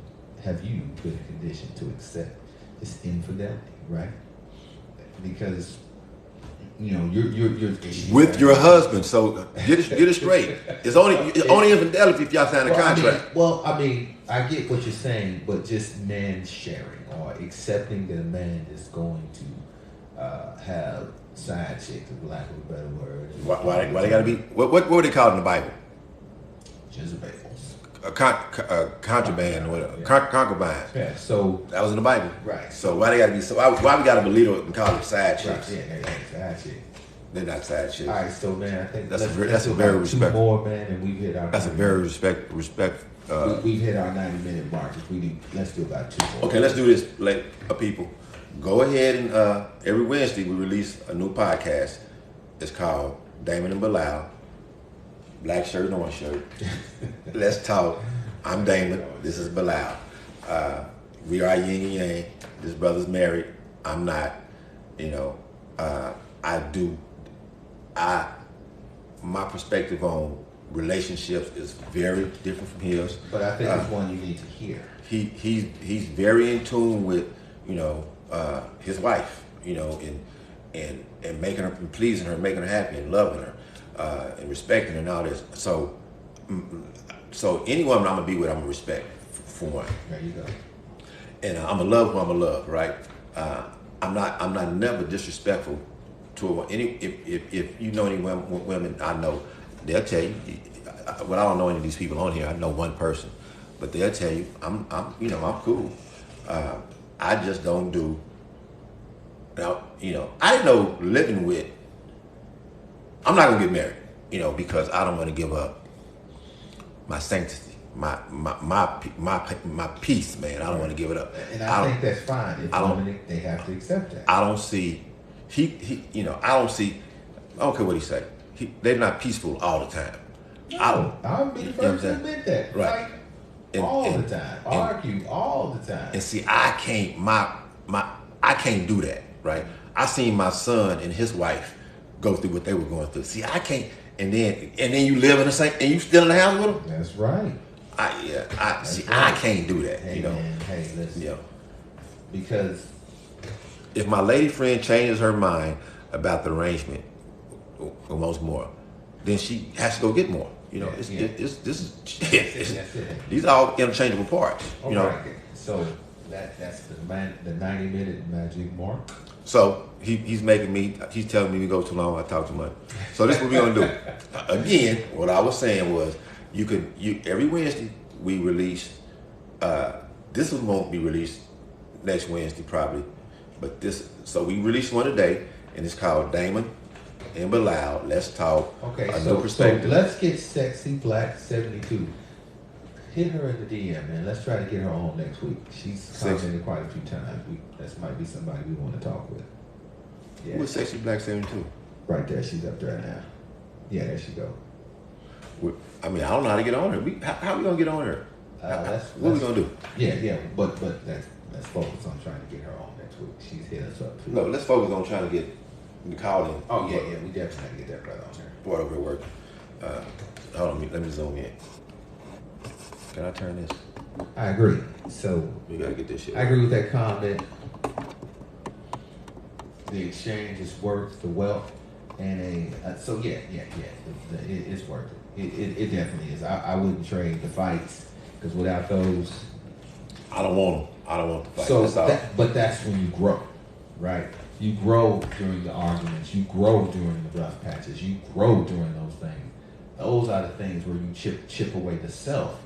Have you been conditioned to accept this infidelity, right? Because you're with your husband. So get it straight. It's only infidelity if y'all sign a contract. I get what you're saying, but just man sharing or accepting that a man is going to have side chick, for lack of a better word. Why they gotta be? What were they called in the Bible? Jezebels. Contraband or whatever. Yeah. Concubines. Yeah. So That was in the Bible. right. So why they gotta be? So why we gotta believe it and call them side Right. chicks? Yeah, they ain't side chick. They're not side chicks. All right, so man, I think That's a let's very do about respectful. 2 more, man, and we've hit our. That's a very respect. We've hit our 90-minute mark. Let's do about 2 more. Okay, let's do this, people. Go ahead and every Wednesday we release a new podcast. It's called Damon and Bilal. Black shirt, orange shirt. Let's talk. I'm Damon. This is Bilal. We are yin and yang. This brother's married. I'm not. My perspective on relationships is very different from his. But I think it's one you need to hear. He's very in tune with his wife, and making her, and pleasing her, making her happy, and loving her, and respecting her, and all this. So any woman I'm gonna be with, I'm gonna respect for one. There you go. And I'm gonna love who I'm gonna love, right? I'm not never disrespectful to any. If you know any women I know, they'll tell you. Well, I don't know any of these people on here. I know one person, but they'll tell you I'm cool. I just don't do. Now, I didn't know living with. I'm not gonna get married, because I don't want to give up my sanctity, my peace, man. I don't want to give it up. And I think that's fine. If women, they have to accept that. I don't see. I don't see. I don't care what he say. They're not peaceful all the time. No, I'll be the first to admit that. Right. Fight all the time. Argue all the time. And see, I can't. I can't do that. Right. I seen my son and his wife go through what they were going through. See, I can't. And then you live in the same, and you still in the house with them. That's right. I can't do that. Hey, man, hey, listen. Yeah. Because if my lady friend changes her mind about the arrangement, or wants more, then she has to go get more. These are all interchangeable parts. Right. So that's the 90-minute magic mark. So he's telling me we go too long, I talk too much. So this is what we're gonna do. Again, what I was saying was every Wednesday we release. This one won't be released next Wednesday probably, but so we release one today, and it's called Damon and Bilal. Let's talk. Okay, a so new perspective. Let's get Sexy Black 72. Hit her in the DM, man. Let's try to get her on next week. She's commented quite a few times. That might be somebody we want to talk with. Yeah. Who is Sexy Black 72? Right there. She's up there now. Yeah, there she go. I mean, I don't know how to get on her. How we gonna get on her? What we gonna do? Yeah. But let's focus on trying to get her on next week. She's hit us up too. No, let's focus on trying to get the call in. Oh yeah. We definitely have to get that brother on there. Boy, over work. Hold on, let me zoom in. Can I turn this? I agree. So We gotta get this shit. I agree with that comment. The exchange is worth the wealth, and so yeah. It's worth it. It definitely is. I wouldn't trade the fights because without those, I don't want them. I don't want the fight. So, but that's when you grow, right? You grow during the arguments. You grow during the rough patches. You grow during those things. Those are the things where you chip away the self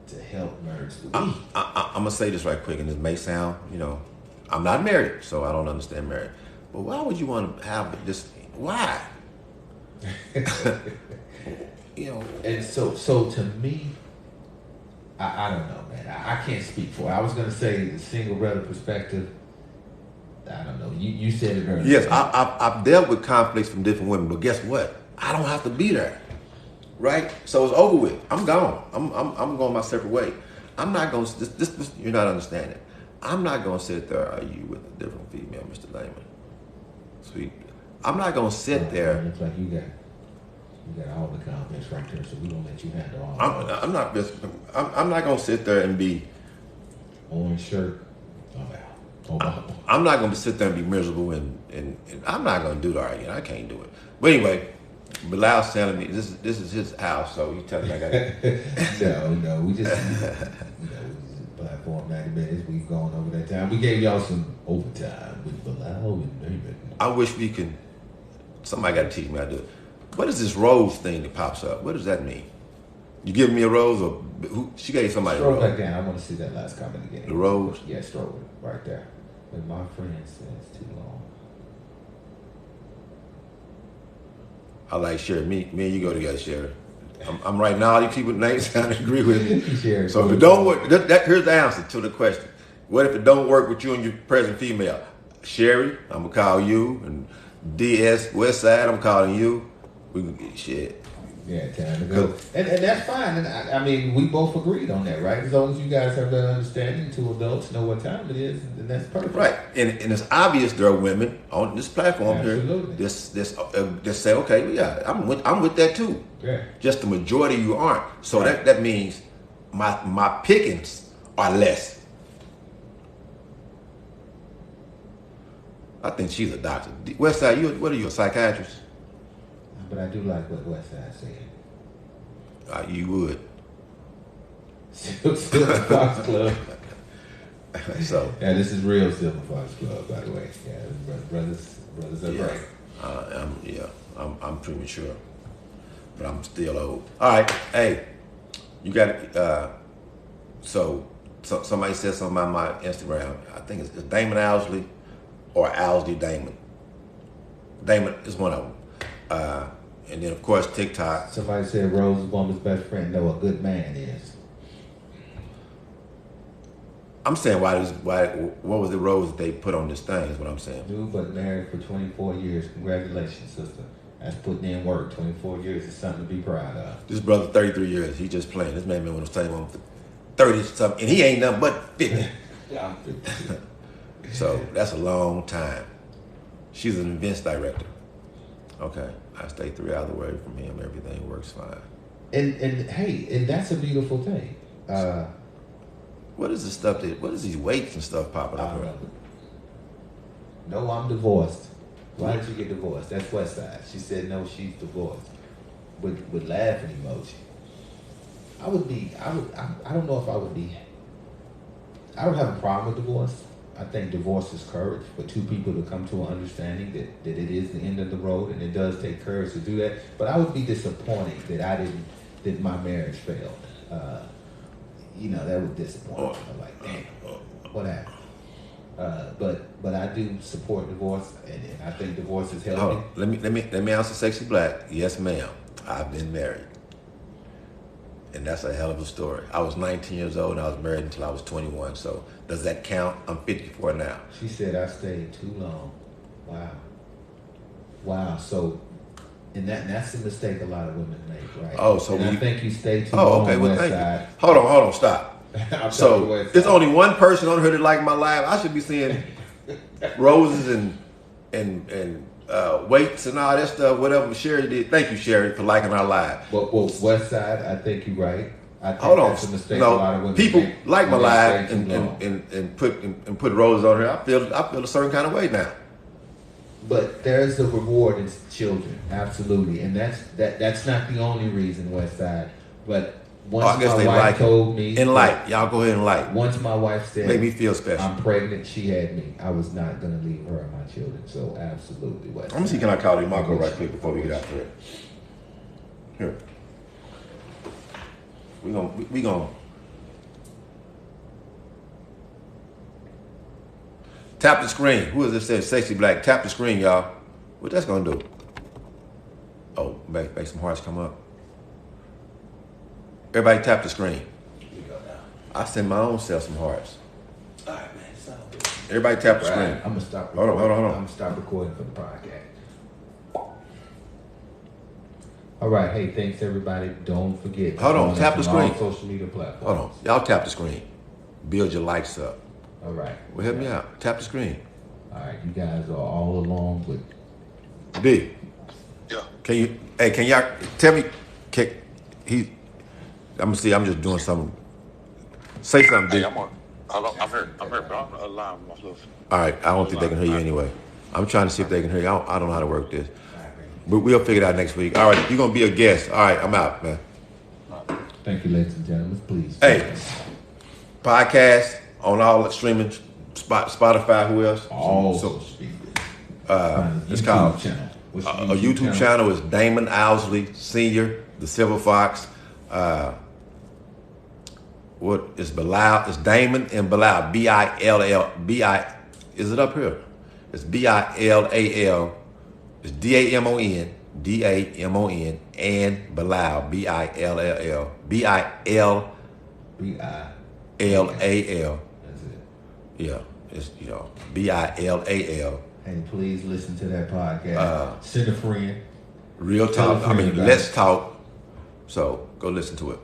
to help merge the we. I'm gonna say this right quick, and this may sound, I'm not married, so I don't understand marriage. But why would you want to have this? Why? And so to me, I don't know, man. I can't speak for it. I was gonna say the single brother perspective. I don't know. You said it earlier. Yes, I've dealt with conflicts from different women, but guess what? I don't have to be there, right? So it's over with. I'm gone. I'm going my separate way. I'm not going. This you're not understanding. I'm not going to sit there and argue with a different female, Mr. Lehman. Sweet. I'm not going to sit there. It looks like you got all the comments right there, so we gonna let you handle all. I'm not going to sit there and be orange shirt. I'm not going to sit there and be miserable, and I'm not going to do the arguing. I can't do it. But anyway, Bilal's telling me this is his house, so he's telling me I got it. No, we just platform 90 minutes. We've gone over that time. We gave y'all some overtime with Bilal and David. I wish we can somebody got to teach me how to do it. What is this rose thing that pops up? What does that mean? You giving me a rose, or she gave somebody a Scroll rose? back down. I want to see that last comment again. The rose? Yeah, scroll it right there. But my friend says too long. I like Sherry. Me and you go together, Sherry. I'm writing all these people's names down and agree with me. Sherry, So if it don't work, here's the answer to the question. What if it don't work with you and your present female? Sherry, I'm gonna call you, and DS Westside, I'm calling you. We can get shit. Yeah, time to go. And that's fine. And I mean, we both agreed on that, right? As long as you guys have that understanding, two adults know what time it is, then that's perfect. Right. And it's obvious there are women on this platform Absolutely. here that say, okay, well, yeah, I'm with that too. Yeah. Just the majority of you aren't. So that means my pickings are less. I think she's a doctor. Westside, what are you, a psychiatrist? But I do like what Westside said. You would. Silver Fox Club. So. Yeah, this is real Silver Fox Club, by the way. Yeah, brothers are great. I'm premature, but I'm still old. All right, hey, you got it. So somebody said something on my Instagram. I think it's Damon Owsley or Owsley Damon. Damon is one of them. And then of course TikTok. Somebody said Rose Woman's best friend know a good man is. I'm saying what was the rose that they put on this thing is what I'm saying. Dude, but married for 24 years. Congratulations, sister. That's putting in work. 24 years is something to be proud of. This brother 33 years, he just playing. This man been with the same one for 30 something, and he ain't nothing but 50. Yeah, I'm 50. So that's a long time. She's an events director. Okay, I stay 3 hours away from him. Everything works fine. And hey, and that's a beautiful thing. What is this stuff what is these weights and stuff popping up here? No, I'm divorced. Why did you get divorced? That's Westside. She said no, she's divorced. With laughing emoji. I don't know if I would be. I don't have a problem with divorce. I think divorce is courage for two people to come to an understanding that it is the end of the road, and it does take courage to do that. But I would be disappointed that my marriage failed. That would disappoint me. I'm like, damn, what happened? But I do support divorce, and I think divorce is healthy. Oh, let me answer Sexy Black. Yes, ma'am. I've been married. And that's a hell of a story. I was 19 years old and I was married until I was 21. So does that count? I'm 54 now. She said I stayed too long. Wow. So, and that's a mistake a lot of women make, right? Oh, so I think you stayed too long. Oh, okay. Well, thank Westside. you. Hold on, stop. So there's only one person on here that like my live. I should be seeing roses and weights and all that stuff. Whatever Sherry did. Thank you, Sherry, for liking our live. Well, Westside, I think you're right. I think Hold on. that's a mistake a lot of women people make like my when they live stay too long. and put roses on here. I feel a certain kind of way now. But there's a reward in children, absolutely, and that's not the only reason, Westside. But once my wife told me, y'all go ahead and like. Once my wife said, make me feel special. I'm pregnant. She had me. I was not gonna leave her and my children. So absolutely, Westside. Let me see. Can I call you Marco right quick before we get out there? Here. We gonna tap the screen. Who is this? Says Sexy Black. Tap the screen, y'all. What that's gonna do? Oh, make some hearts come up. Everybody tap the screen. I send my own self some hearts. All right, man. So everybody tap the screen. I'm gonna stop. Hold on. I'm gonna stop recording for the podcast. All right. Hey, thanks everybody. Don't forget. Hold on. Tap the screen. All social media platforms. Hold on. Y'all tap the screen. Build your likes up. All right. Well, help me out. Tap the screen. All right. You guys are all along with. D. Yeah. Can y'all tell me? I'm gonna see. I'm just doing something. Say something, D. Hey, I'm here, but I'm allowing my little. All right. I don't think they can hear you anyway. I'm trying to see if they can hear you. I don't know how to work this. But we'll figure it out next week. All right. You're gonna be a guest. All right. I'm out, man. Thank you, ladies and gentlemen. Please. Hey. Podcast on all the streaming, Spotify. Who else? All So, social media. it's called channel. What's A your YouTube channel is Damon Owsley Senior, the Silver Fox. What is Bilal? It's Damon and Bilal. B-I-L-L. Is it up here? It's B-I-L-A-L. It's D-A-M-O-N. D-A-M-O-N and Bilal. B-I-L-L-L. B-I-L. B-I-L-A-L. That's it. Yeah, it's B-I-L-A-L. And please listen to that podcast. Send a friend. Real talk. Let's talk. So go listen to it.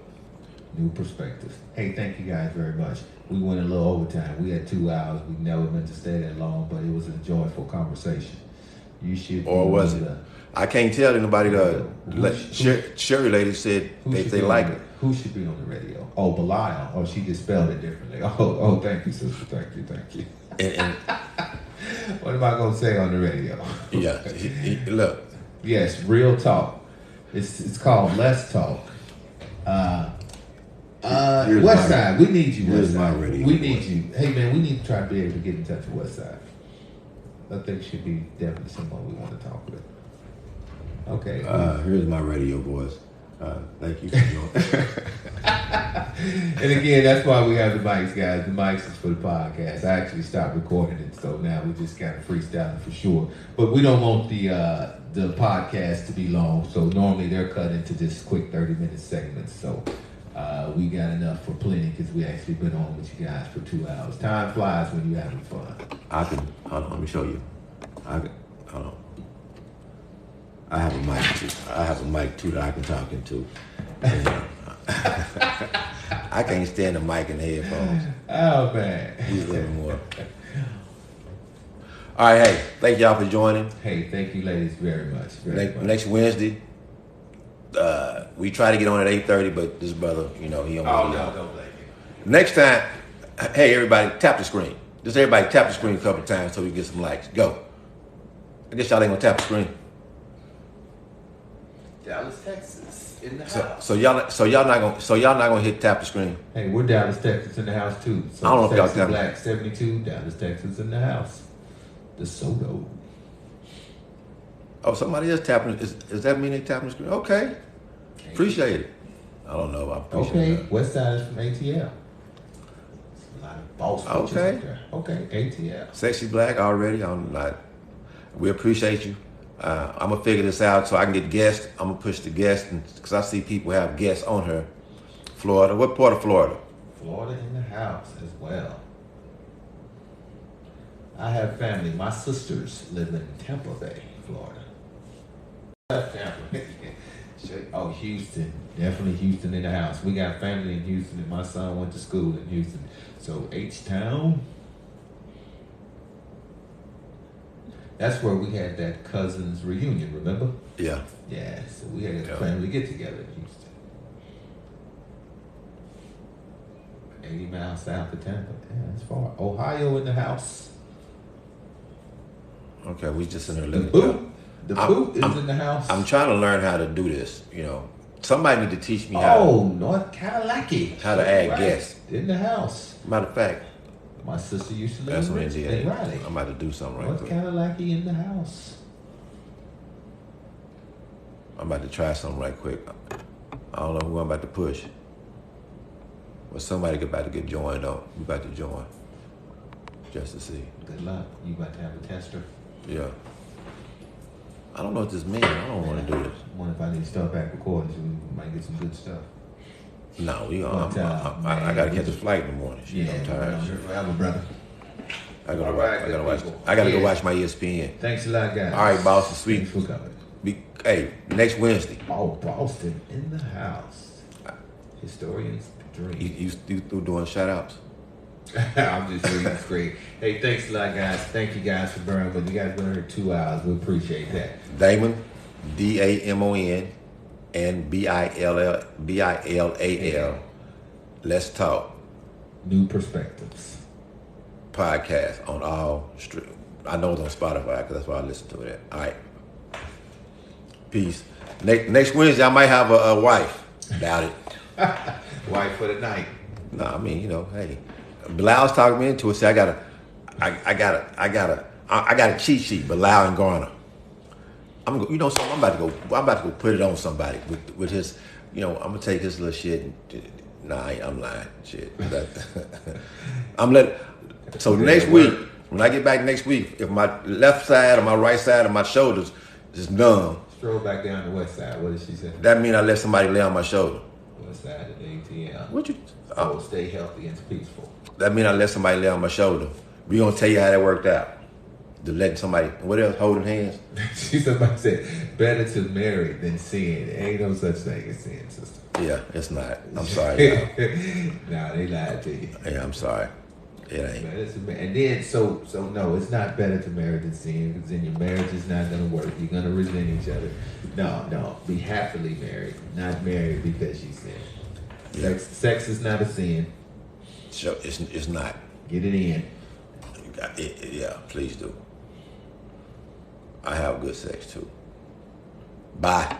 New perspectives. Hey, thank you guys very much. We went a little overtime. We had 2 hours. We never meant to stay that long, but it was a joyful conversation. You should. Or was it? I can't tell anybody. Sherry lady said they like it. Who should be on the radio? Oh, Belial. Oh, she just spelled it differently. Oh, thank you, sister. Thank you. And what am I going to say on the radio? Yeah, look. Yes, real talk. It's called Let's Talk. Westside, we need you. Here's my Westside. radio. We need you. Hey man, we need to try to be able to get in touch with Westside. I think should be definitely someone we want to talk with. Okay. Here's my radio voice. Thank you for joining. And again, that's why we have the mics, guys. The mics is for the podcast. I actually stopped recording it, so now we just kind of freestyling for sure. But we don't want the podcast to be long, so normally they're cut into just quick 30-minute segments. So we got enough for plenty because we actually been on with you guys for 2 hours. Time flies when you're having fun. Hold on, let me show you. Hold on. I have a mic too. That I can talk into. I can't stand the mic and the headphones. Oh man. He's a little more. All right, hey, thank y'all for joining. Hey, thank you ladies very much. Next Wednesday, we try to get on at 8:30, but this brother, he don't Oh want to. no, don't blame me. Next time, hey everybody, tap the screen. Just everybody tap the screen a couple times so we get some likes. Go. I guess y'all ain't gonna tap the screen. Dallas, Texas, in the house. So y'all not gonna hit tap the screen. Hey, we're Dallas, Texas in the house too. So I don't know if y'all Sexy tap- Black 72, Dallas, Texas in the house. The Soto. Oh, somebody else tapping. Does that mean they tapping the screen? Okay, appreciate it. I don't know. I appreciate Okay, that. West Side is from ATL. It's a lot of boss bitches Okay. up there. Okay, ATL. Sexy Black already. We appreciate you. I'm gonna figure this out so I can get guests. I'm gonna push the guests because I see people have guests on her. Florida. What part of Florida? Florida in the house as well. I have family. My sisters live in Tampa Bay, Florida. Tampa. Oh, Houston. Definitely Houston in the house. We got family in Houston, and my son went to school in Houston. So H-Town. That's where we had that cousins reunion, remember? Yeah. Yeah, so we had a family get together in Houston. 80 miles south of Tampa. Yeah, that's far. Ohio in the house. Okay, we just in there The looking. boot. The boot is in the house. I'm trying to learn how to do this. Somebody need to teach me how. North Carolina. How to add guests. In the house. Matter of fact, My sister used to live that's in what Richmond, it is. Raleigh. I'm about to do something right North quick. Carolina in the house. I'm about to try something right quick. I don't know who I'm about to push. But somebody about to get joined on. We about to join. Just to see. Good luck. You about to have a tester? Yeah. I don't know what this means. I don't want to do this. I wonder if I need to start back recording so we might get some good stuff. No, I got to catch a flight in the morning. Shit, I'm tired. Forever, brother. I gotta All watch. right, I gotta good watch. people. I gotta go Yeah. watch my ESPN. Thanks a lot, guys. All right, boss. It's sweet. Thanks for coming. Hey, next Wednesday. Oh, Boston in the house. Historians dream. You through doing shout outs? I'm just saying it's great. Hey, thanks a lot, guys. Thank you guys for bearing with me. You guys been here 2 hours. We appreciate that. Damon, DAMON, and BILAL. Let's talk. New perspectives. Podcast on all stream. I know it's on Spotify because that's why I listen to it. All right. Peace. Next Wednesday I might have a wife. Doubt it. Wife for the night. No, I mean, hey. Bilal's talking me into it. See, I got a cheat sheet, Bilal and Garner. I'm gonna, you know something. I'm about to go put it on somebody with his, you know. I'm gonna take his little shit. And, nah, I'm lying. Shit. I'm letting. So next week, when I get back next week, if my left side or my right side or my shoulders is numb, stroll back down the west side. What did she say? that mean I let somebody lay on my shoulder. West side of the ATM. What you? So stay healthy and peaceful. That mean I let somebody lay on my shoulder. We gonna tell you how that worked out. To letting somebody, what else? Holding hands. Somebody said, better to marry than sin. Ain't no such thing as sin, sister. Yeah, it's not. I'm sorry. Nah, they lied to you. Yeah, I'm sorry. It ain't. And then, so no, it's not better to marry than sin, because then your marriage is not going to work. You're going to resent each other. No, be happily married, not married because you sin. Yeah. Sex is not a sin. So it's not. Get it in. Yeah, please do. I have good sex too. Bye.